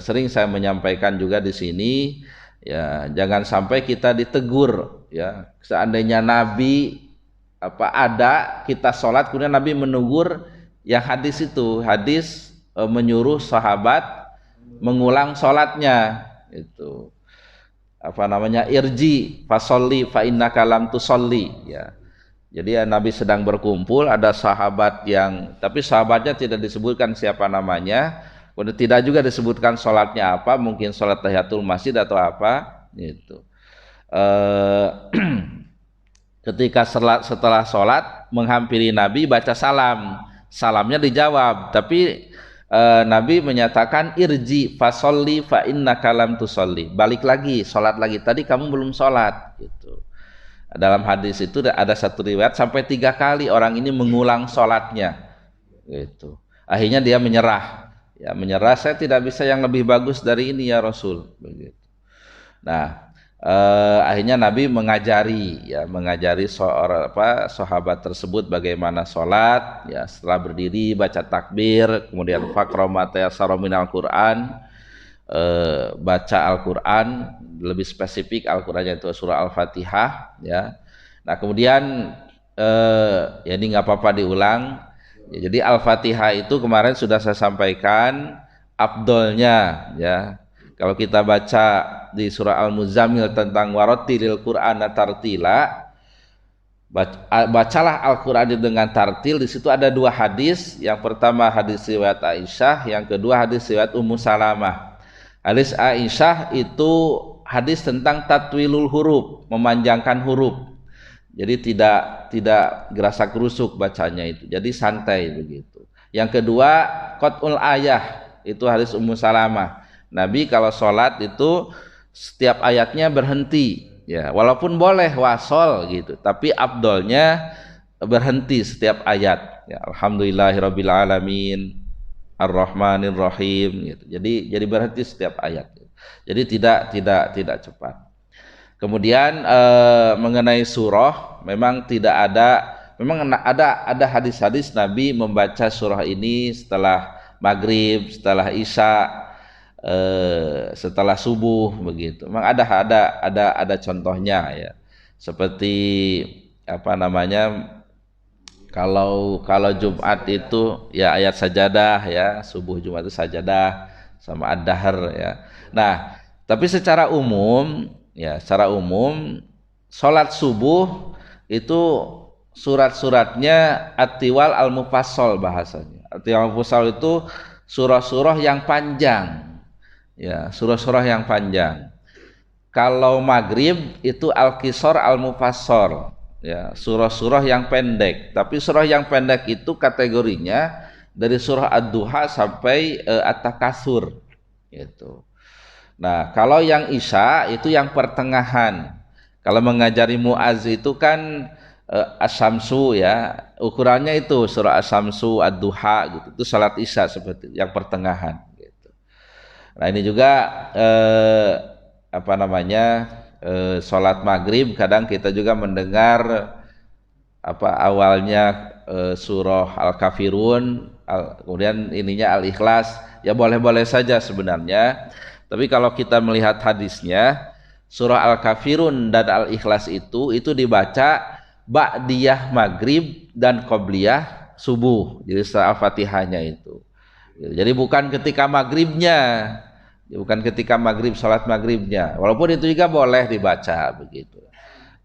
Sering saya menyampaikan juga di sini ya, jangan sampai kita ditegur ya. Seandainya Nabi ada kita sholat kemudian Nabi menegur, yang hadis itu menyuruh sahabat mengulang sholatnya itu irji fasolli fa innaka lam tusolli ya. Jadi ya, Nabi sedang berkumpul, ada sahabat tapi sahabatnya tidak disebutkan siapa namanya, kemudian tidak juga disebutkan sholatnya apa, mungkin sholat tahiyatul masjid atau apa gitu. Ketika setelah sholat menghampiri Nabi baca salamnya dijawab, tapi Nabi menyatakan irji fasolli fa innaka lam tusolli, balik lagi, sholat lagi, tadi kamu belum sholat gitu. Dalam hadis itu ada satu riwayat sampai 3 kali orang ini mengulang sholatnya gitu. Akhirnya dia menyerah, saya tidak bisa yang lebih bagus dari ini ya Rasul begitu. Nah, akhirnya Nabi mengajari sahabat tersebut bagaimana sholat ya. Setelah berdiri baca takbir, kemudian faqra ma tayassara minal Qur'an, baca Al-Quran, lebih spesifik Al-Qurannya itu surah Al-Fatihah ya. Nah kemudian ini nggak apa-apa diulang ya. Jadi Al-Fatihah itu kemarin sudah saya sampaikan afdolnya ya. Kalau kita baca di surah Al-Muzammil tentang warattilil Qur'ana tartila, bacalah Al-Quran dengan tartil. Di situ ada 2 hadis. Yang pertama hadis riwayat Aisyah, yang kedua hadis riwayat Ummu Salamah. Hadis Aisyah itu hadis tentang tatwilul huruf, memanjangkan huruf. Jadi tidak gerasa gerusuk bacanya itu. Jadi santai begitu. Yang kedua qat'ul ayah, itu hadis Ummu Salamah. Nabi kalau sholat itu setiap ayatnya berhenti ya, walaupun boleh wasol gitu, tapi afdolnya berhenti setiap ayat ya. Alhamdulillahirabbil alamin Ar-Rahmanir Rahim gitu. Jadi berhenti setiap ayat. Jadi tidak cepat. Kemudian mengenai surah, memang ada hadis-hadis Nabi membaca surah ini setelah maghrib, setelah isya, setelah subuh begitu. Memang ada contohnya ya. Seperti kalau Jumat itu ya ayat sajadah ya, subuh Jumat itu sajadah sama ad-dahr ya. Nah, Tapi secara umum, ya secara umum salat subuh itu surat-suratnya at-tiwal al-mufassal bahasanya. At-tiwal al-mufassal itu surah-surah yang panjang. Ya, surah-surah yang panjang. Kalau maghrib itu al-qisar al-mufassal. Ya, surah-surah yang pendek. Tapi surah yang pendek itu kategorinya dari surah ad-duha sampai at-takatsur gitu. Nah, kalau yang isya itu yang pertengahan. Kalau mengajari muaz itu kan as-samsu ya, ukurannya itu surah as-samsu, ad-duha gitu. Itu salat isya seperti yang pertengahan gitu. Nah, ini juga salat maghrib kadang kita juga mendengar awalnya surah Al-Kafirun, kemudian ininya Al-Ikhlas, ya boleh-boleh saja sebenarnya. Tapi kalau kita melihat hadisnya, surah Al-Kafirun dan Al-Ikhlas itu dibaca ba'diyah maghrib dan qobliyah subuh. Jadi setelah Al-Fatihahnya itu. Jadi bukan ketika maghribnya, bukan ketika maghrib, salat maghribnya. Walaupun itu juga boleh dibaca begitu.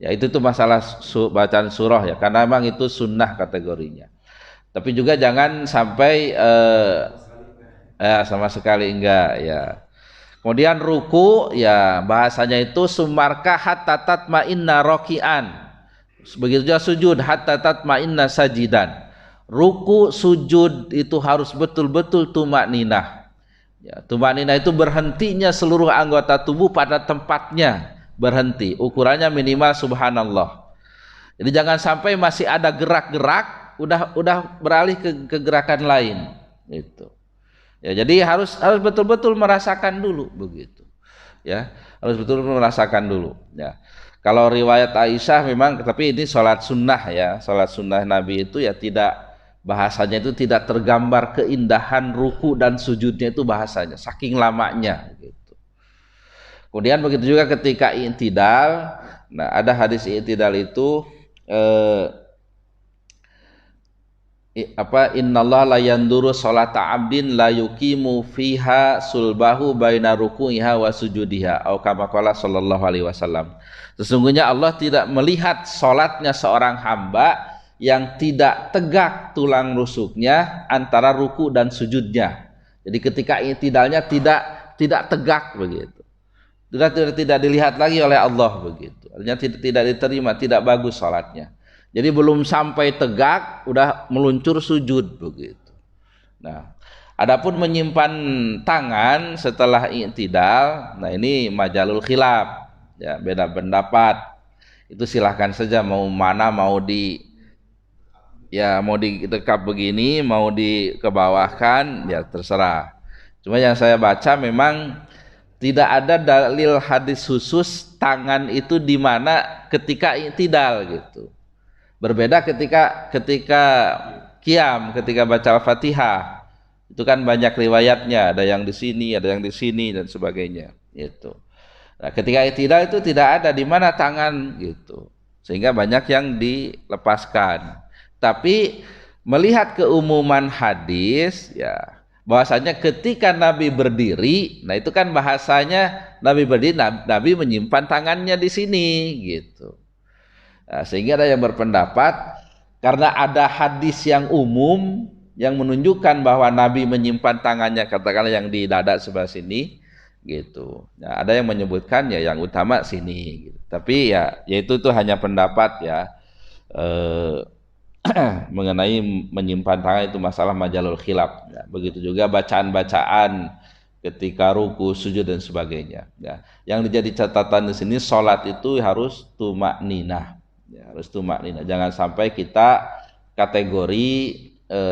Ya itu tuh masalah bacaan surah ya, karena memang itu sunnah kategorinya. Tapi juga jangan sampai sama sekali enggak ya. Kemudian ruku ya bahasanya itu sumarka hatta tatma'inna raki'an. Begitu juga sujud hatta tatma'inna sajidan. Ruku sujud itu harus betul-betul tumakninah. Ya, tumakninah itu berhentinya seluruh anggota tubuh pada tempatnya, berhenti. Ukurannya minimal subhanallah. Jadi jangan sampai masih ada gerak-gerak udah beralih ke gerakan lain gitu. Ya, jadi harus betul-betul merasakan dulu begitu. Ya, harus betul-betul merasakan dulu. Ya. Kalau riwayat Aisyah memang, tapi ini salat sunnah ya, salat sunnah Nabi itu ya tidak, bahasanya itu tidak tergambar keindahan ruku dan sujudnya itu bahasanya, saking lamanya gitu. Kemudian begitu juga ketika i'tidal. Nah, ada hadis i'tidal itu innallaha la yanduru sholata abdin la yuqimu fiha sulbahu baina ruku'iha wa sujudiha atau kama qala sallallahu alaihi wasallam. Sesungguhnya Allah tidak melihat salatnya seorang hamba yang tidak tegak tulang rusuknya antara ruku dan sujudnya. Jadi ketika i'tidalnya tidak tegak begitu. Tidak dilihat lagi oleh Allah begitu. Artinya tidak diterima, tidak bagus salatnya. Jadi belum sampai tegak udah meluncur sujud begitu. Nah, adapun menyimpan tangan setelah i'tidal, nah ini majalul khilaf, ya beda pendapat. Itu silahkan saja mau mana, mau ditekap begini, mau dikebawahkan, ya terserah. Cuma yang saya baca memang tidak ada dalil hadis khusus tangan itu di mana ketika i'tidal gitu. Berbeda ketika qiyam, ketika baca Al-Fatihah. Itu kan banyak riwayatnya, ada yang di sini, ada yang di sini dan sebagainya, gitu. Nah, ketika i'tidal itu tidak ada di mana tangan gitu. Sehingga banyak yang dilepaskan. Tapi melihat keumuman hadis ya, bahwasanya ketika Nabi berdiri, nah itu kan bahasanya Nabi berdiri, Nabi menyimpan tangannya di sini gitu. Nah, sehingga ada yang berpendapat karena ada hadis yang umum yang menunjukkan bahwa Nabi menyimpan tangannya, katakanlah yang di dada sebelah sini gitu. Nah, ada yang menyebutkan ya yang utama sini gitu. Tapi ya itu tuh hanya pendapat ya mengenai menyimpan tangan itu masalah majalul khilaf ya. Begitu juga bacaan-bacaan ketika ruku, sujud dan sebagainya ya. Yang menjadi catatan di sini salat itu harus tumakninah. Ya, harus tumakninah. Jangan sampai kita kategori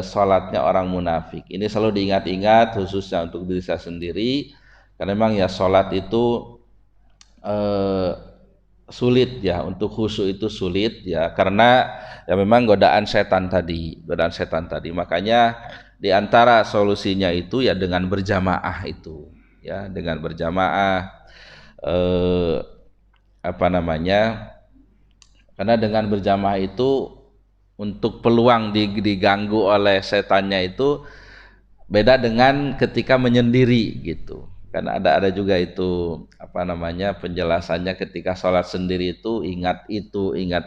salatnya orang munafik. Ini selalu diingat-ingat khususnya untuk diri saya sendiri, karena memang ya salat itu sulit ya, untuk khusyuk itu sulit ya, karena ya memang godaan setan tadi. Makanya di antara solusinya itu ya dengan berjamaah itu ya, dengan berjamaah karena dengan berjamaah itu untuk peluang diganggu oleh setannya itu beda dengan ketika menyendiri gitu. Karena ada juga itu apa namanya penjelasannya ketika sholat sendiri itu ingat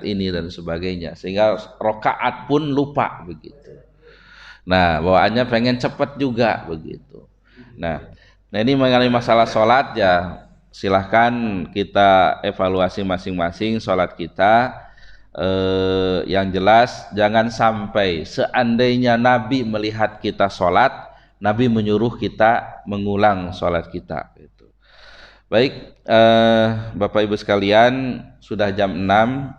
ini dan sebagainya, sehingga rokaat pun lupa begitu. Nah bawaannya pengen cepet juga begitu. Nah ini mengenai masalah sholat ya, silahkan kita evaluasi masing-masing sholat kita. Yang jelas jangan sampai seandainya Nabi melihat kita sholat, Nabi menyuruh kita mengulang sholat kita gitu. Baik, Bapak Ibu sekalian, sudah jam 6.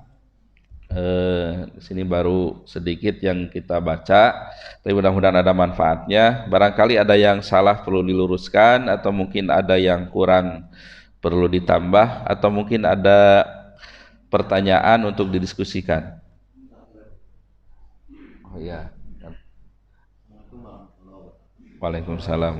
Di sini baru sedikit yang kita baca, tapi mudah-mudahan ada manfaatnya. Barangkali ada yang salah perlu diluruskan, atau mungkin ada yang kurang perlu ditambah, atau mungkin ada pertanyaan untuk didiskusikan. Oh iya. Waalaikumsalam.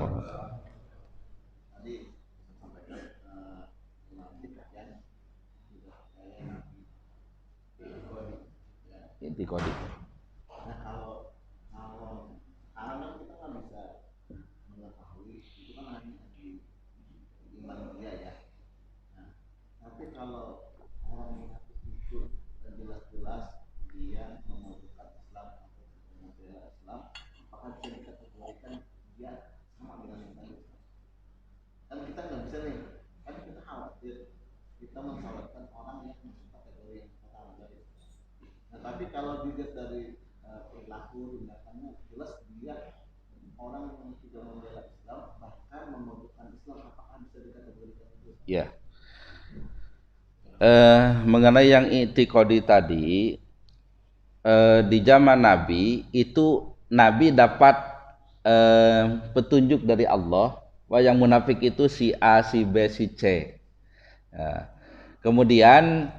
Inti kode. Tapi kalau dilihat dari perilaku tindakannya jelas dia orang yang tidak membela Islam bahkan memojokkan Islam, apakah bisa dikategorikan itu? Ya. Mengenai yang i'tiqadi tadi, di zaman Nabi itu Nabi dapat petunjuk dari Allah bahwa yang munafik itu si A, si B, si C. Ya. Kemudian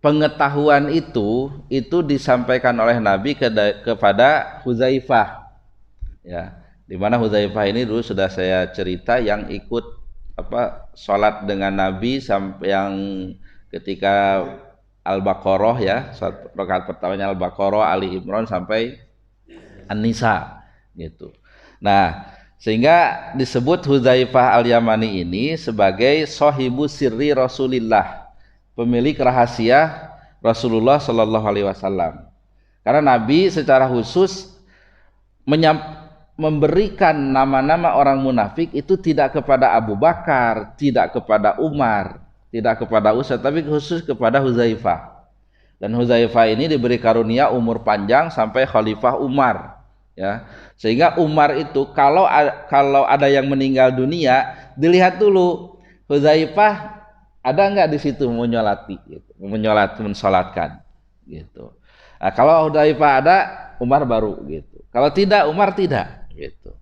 pengetahuan itu disampaikan oleh Nabi kepada Huzaifah, ya, di mana Huzaifah ini dulu sudah saya cerita yang ikut sholat dengan Nabi sampai yang ketika Al-Baqarah, ya, rakaat pertamanya Al-Baqarah, Ali Imran sampai An-Nisa gitu. Nah, sehingga disebut Huzaifah Al-Yamani ini sebagai sahibu sirri Rasulillah, pemilik rahasia Rasulullah Shallallahu Alaihi Wasallam. Karena Nabi secara khusus memberikan nama-nama orang munafik itu tidak kepada Abu Bakar, tidak kepada Umar, tidak kepada Utsman, tapi khusus kepada Huzaifah. Dan Huzaifah ini diberi karunia umur panjang sampai Khalifah Umar, ya. Sehingga Umar itu kalau ada yang meninggal dunia, dilihat dulu Huzaifah ada nggak di situ menyolati, gitu, mensolatkan, gitu. Nah, kalau Huzaifah ada, Umar baru, gitu. Kalau tidak, Umar tidak, gitu.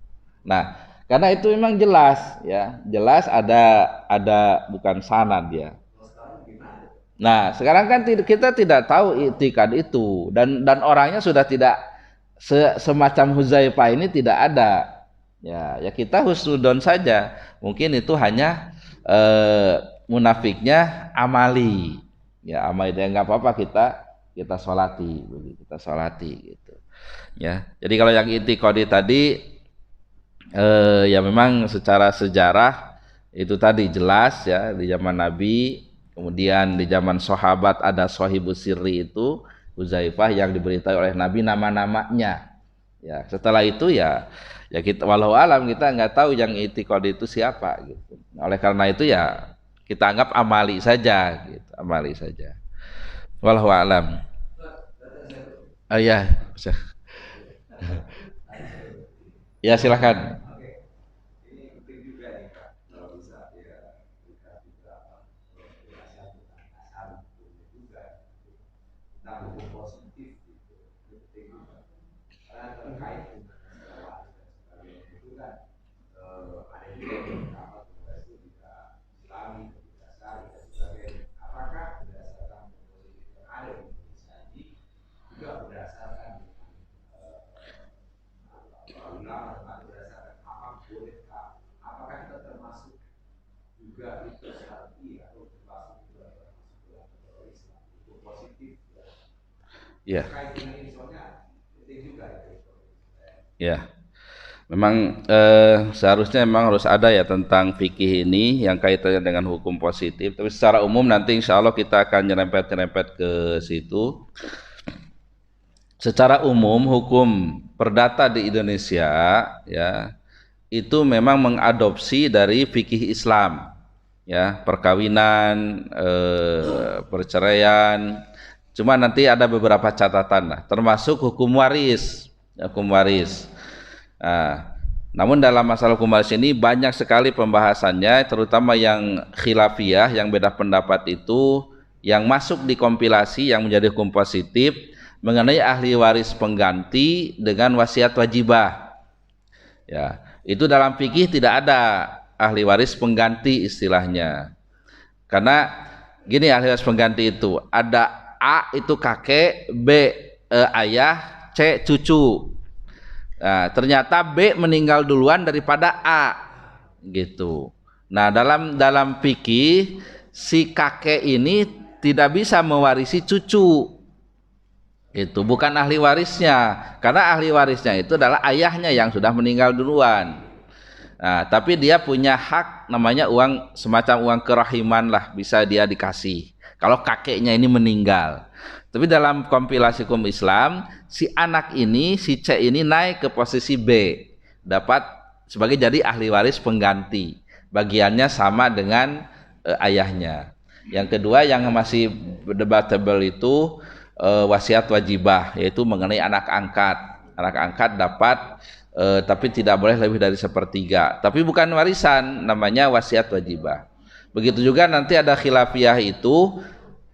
Nah, karena itu memang jelas, ya, jelas ada bukan sanad, ya. Nah, sekarang kan kita tidak tahu i'tikad itu, dan orangnya sudah tidak semacam Huzaifah ini tidak ada. Ya kita husnudon saja. Mungkin itu hanya munafiknya amali, ya amali, ya nggak apa-apa, kita solati, kita solati gitu, ya. Jadi kalau yang i'tiqadi tadi, ya memang secara sejarah itu tadi jelas, ya, di zaman Nabi, kemudian di zaman sahabat ada sahibus sirri itu Huzaifah yang diberitahu oleh Nabi nama-namanya, ya. Setelah itu ya kita walau alam kita nggak tahu yang i'tiqadi itu siapa gitu. Oleh karena itu ya kita anggap amali saja, gitu, amali saja. Wallahu a'lam. Ya, ya silakan. Ya. Ya. Memang seharusnya memang harus ada ya tentang fikih ini yang kaitannya dengan hukum positif. Tapi secara umum nanti insya Allah kita akan nyerempet-nyerempet ke situ. Secara umum hukum perdata di Indonesia ya itu memang mengadopsi dari fikih Islam ya, perkawinan, perceraian. Cuma nanti ada beberapa catatan lah, termasuk hukum waris, hukum waris. Nah, namun dalam masalah hukum waris ini banyak sekali pembahasannya, terutama yang khilafiyah, yang beda pendapat itu, yang masuk di kompilasi yang menjadi hukum positif mengenai ahli waris pengganti dengan wasiat wajibah. Ya, itu dalam fikih tidak ada ahli waris pengganti istilahnya. Karena gini, ahli waris pengganti itu ada A itu kakek, B ayah, C cucu. Nah, ternyata B meninggal duluan daripada A, gitu. Nah, dalam fikih si kakek ini tidak bisa mewarisi cucu. Itu bukan ahli warisnya, karena ahli warisnya itu adalah ayahnya yang sudah meninggal duluan. Nah, tapi dia punya hak namanya uang, semacam uang kerahiman lah, bisa dia dikasih kalau kakeknya ini meninggal. Tapi dalam kompilasi hukum Islam, si anak ini, si C ini naik ke posisi B, dapat sebagai jadi ahli waris pengganti. Bagiannya sama dengan ayahnya. Yang kedua yang masih debatable itu wasiat wajibah, yaitu mengenai anak angkat. Anak angkat dapat tapi tidak boleh lebih dari sepertiga. Tapi bukan warisan, namanya wasiat wajibah. Begitu juga nanti ada khilafiyah itu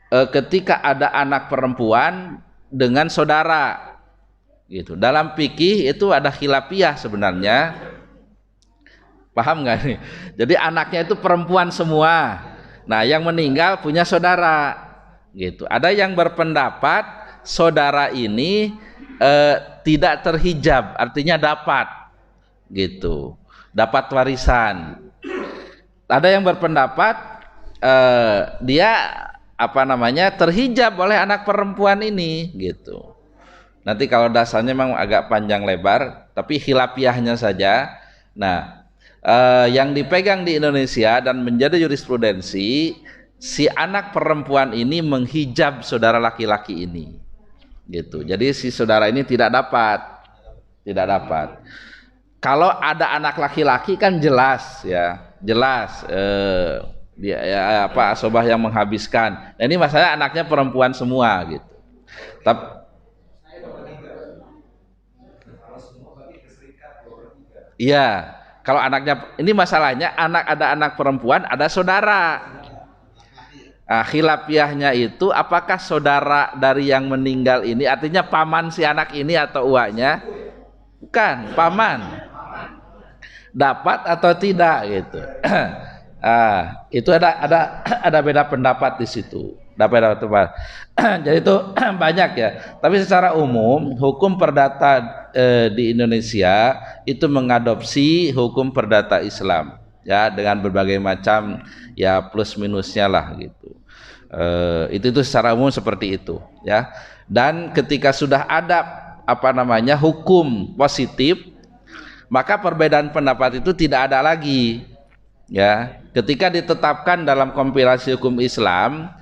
ketika ada anak perempuan dengan saudara, gitu. Dalam fikih itu ada khilafiyah sebenarnya. Paham nggak nih? Jadi anaknya itu perempuan semua. Nah, yang meninggal punya saudara, gitu. Ada yang berpendapat saudara ini tidak terhijab, artinya dapat, gitu, dapat warisan. Ada yang berpendapat dia apa namanya terhijab oleh anak perempuan ini, gitu. Nanti kalau dasarnya memang agak panjang lebar, tapi khilafiyahnya saja. Nah, yang dipegang di Indonesia dan menjadi jurisprudensi, si anak perempuan ini menghijab saudara laki-laki ini, gitu. Jadi si saudara ini tidak dapat. Kalau ada anak laki-laki kan jelas ya, jelas dia ya, apa asobah yang menghabiskan. Nah, ini masalah anaknya perempuan semua, gitu. Tapi iya, kalau anaknya ini masalahnya ada anak perempuan, ada saudara. Nah, khilafiyahnya itu apakah saudara dari yang meninggal ini artinya paman si anak ini atau uaknya? Bukan, paman. Dapat atau tidak, gitu. Itu ada beda pendapat di situ. Dapat. Jadi itu banyak ya. Tapi secara umum hukum perdata di Indonesia itu mengadopsi hukum perdata Islam ya, dengan berbagai macam ya plus minusnya lah, gitu. Itu secara umum seperti itu ya. Dan ketika sudah ada apa namanya hukum positif, maka perbedaan pendapat itu tidak ada lagi ya. Ketika ditetapkan dalam kompilasi hukum Islam,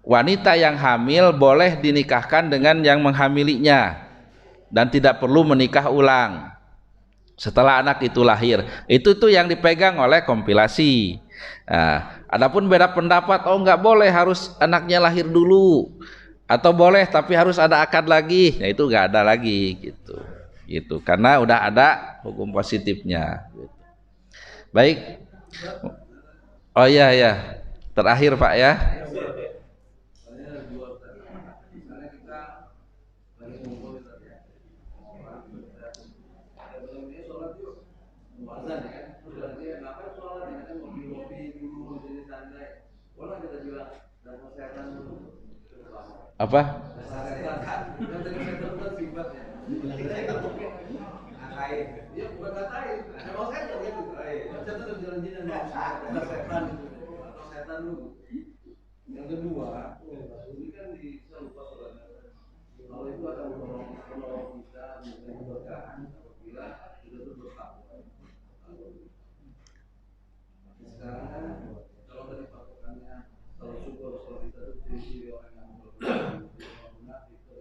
wanita yang hamil boleh dinikahkan dengan yang menghamilinya dan tidak perlu menikah ulang setelah anak itu lahir. Itu tuh yang dipegang oleh kompilasi. Nah, adapun beda pendapat, oh nggak boleh, harus anaknya lahir dulu, atau boleh tapi harus ada akad lagi, nah itu nggak ada lagi, gitu. Karena udah ada hukum positifnya. Gitu. Baik. Oh iya ya, terakhir Pak ya. Apa? Yang kedua, ini kan bisa lupa kalau itu akan menolong kita memberikan keberkahan apabila kita tuh bertakwa. Sekarang kalau dari patokannya kalau syukur kalau kita tuh ciri-ciri orang yang munafik itu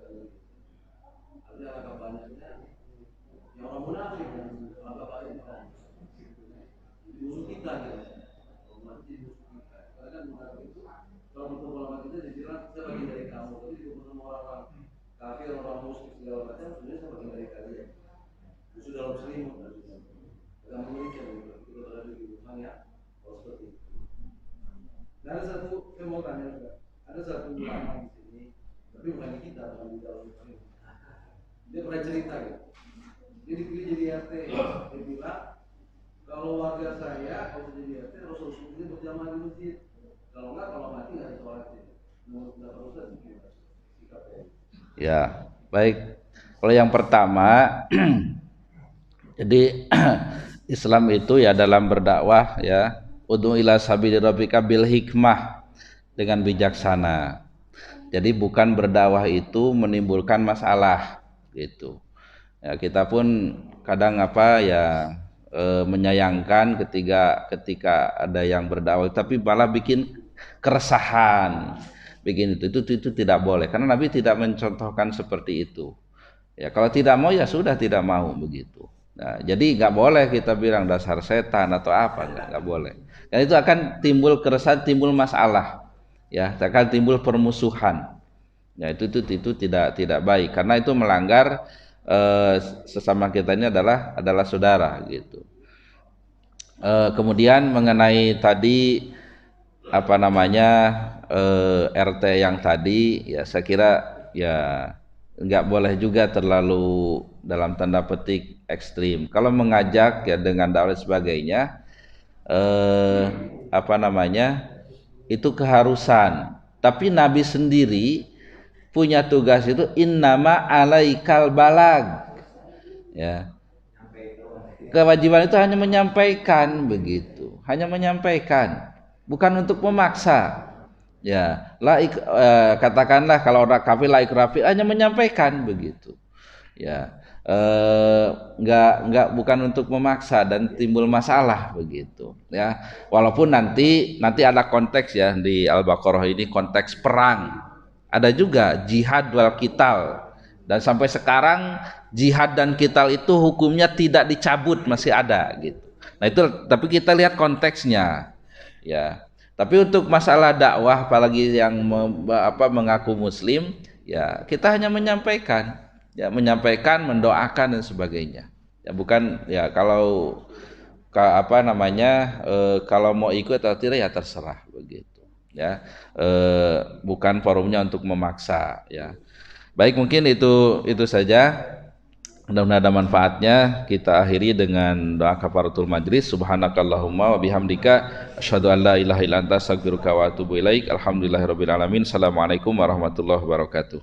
ada agak banyaknya yang orang munafik dan agak banyak orang musuh kita gitu. Mati musuh kita. Karena kan munafik itu kalau bertemu sama kita dibilang saya bagian dari kamu, tapi kalau bertemu orang kafir, orang musyrik segala macam, sebenarnya saya bagian dari kalian. Musuh dalam selimut, agak mengerikan gitu. Kita berada di belakang ya, kalau seperti itu. Dan ada satu, saya mau tanya juga, ada satu ulama di sini, tapi bukan di kita, bukan di dalam ini. Dia pernah cerita gitu. Dia dipilih jadi RT, dia bilang kalau warga saya kalau jadi RT harus ini berjamaah di masjid. Kalau enggak, kalau mati nggak ada sholat. Menurut pendapat Ustaz gimana sikapnya? Ya, baik. Kalau yang pertama, jadi Islam itu ya dalam berdakwah ya, ud'u ila sabili rabbika bil hikmah, dengan bijaksana. Jadi bukan berdakwah itu menimbulkan masalah gitu. Ya, kita pun kadang menyayangkan ketika ada yang berdakwah tapi malah bikin keresahan, bikin itu tidak boleh karena Nabi tidak mencontohkan seperti itu. Ya kalau tidak mau ya sudah tidak mau begitu. Nah, jadi nggak boleh kita bilang dasar setan atau apa, nggak boleh. Dan itu akan timbul keresahan, timbul masalah, ya akan timbul permusuhan. Ya itu tidak baik karena itu melanggar sesama kita ini adalah saudara gitu. Kemudian mengenai tadi RT yang tadi ya saya kira ya nggak boleh juga terlalu dalam tanda petik ekstrim. Kalau mengajak ya dengan dakwah sebagainya itu keharusan. Tapi Nabi sendiri punya tugas itu innama alaikal balag. Ya. Kewajiban itu hanya menyampaikan begitu, hanya menyampaikan, bukan untuk memaksa. Ya, katakanlah kalau orang kafir la ikrafi hanya menyampaikan begitu. Ya, bukan untuk memaksa dan timbul masalah begitu. Ya, walaupun nanti ada konteks ya di Al-Baqarah ini konteks perang. Ada juga jihad wal qital. Dan sampai sekarang jihad dan qital itu hukumnya tidak dicabut, masih ada gitu. Nah itu tapi kita lihat konteksnya. Ya. Tapi untuk masalah dakwah apalagi yang mengaku muslim, ya kita hanya menyampaikan, ya menyampaikan, mendoakan dan sebagainya. Ya bukan ya kalau kalau mau ikut atau tidak ya terserah begitu. Ya. Bukan forumnya untuk memaksa ya. Baik, mungkin itu saja. Mudah-mudahan ada manfaatnya. Kita akhiri dengan doa kafaratul majlis. Subhanakallahumma wa bihamdika asyhadu an la ilaha illa anta astaghfiruka wa atubu ilaik. Alhamdulillahirabbil alamin. Assalamualaikum warahmatullahi wabarakatuh.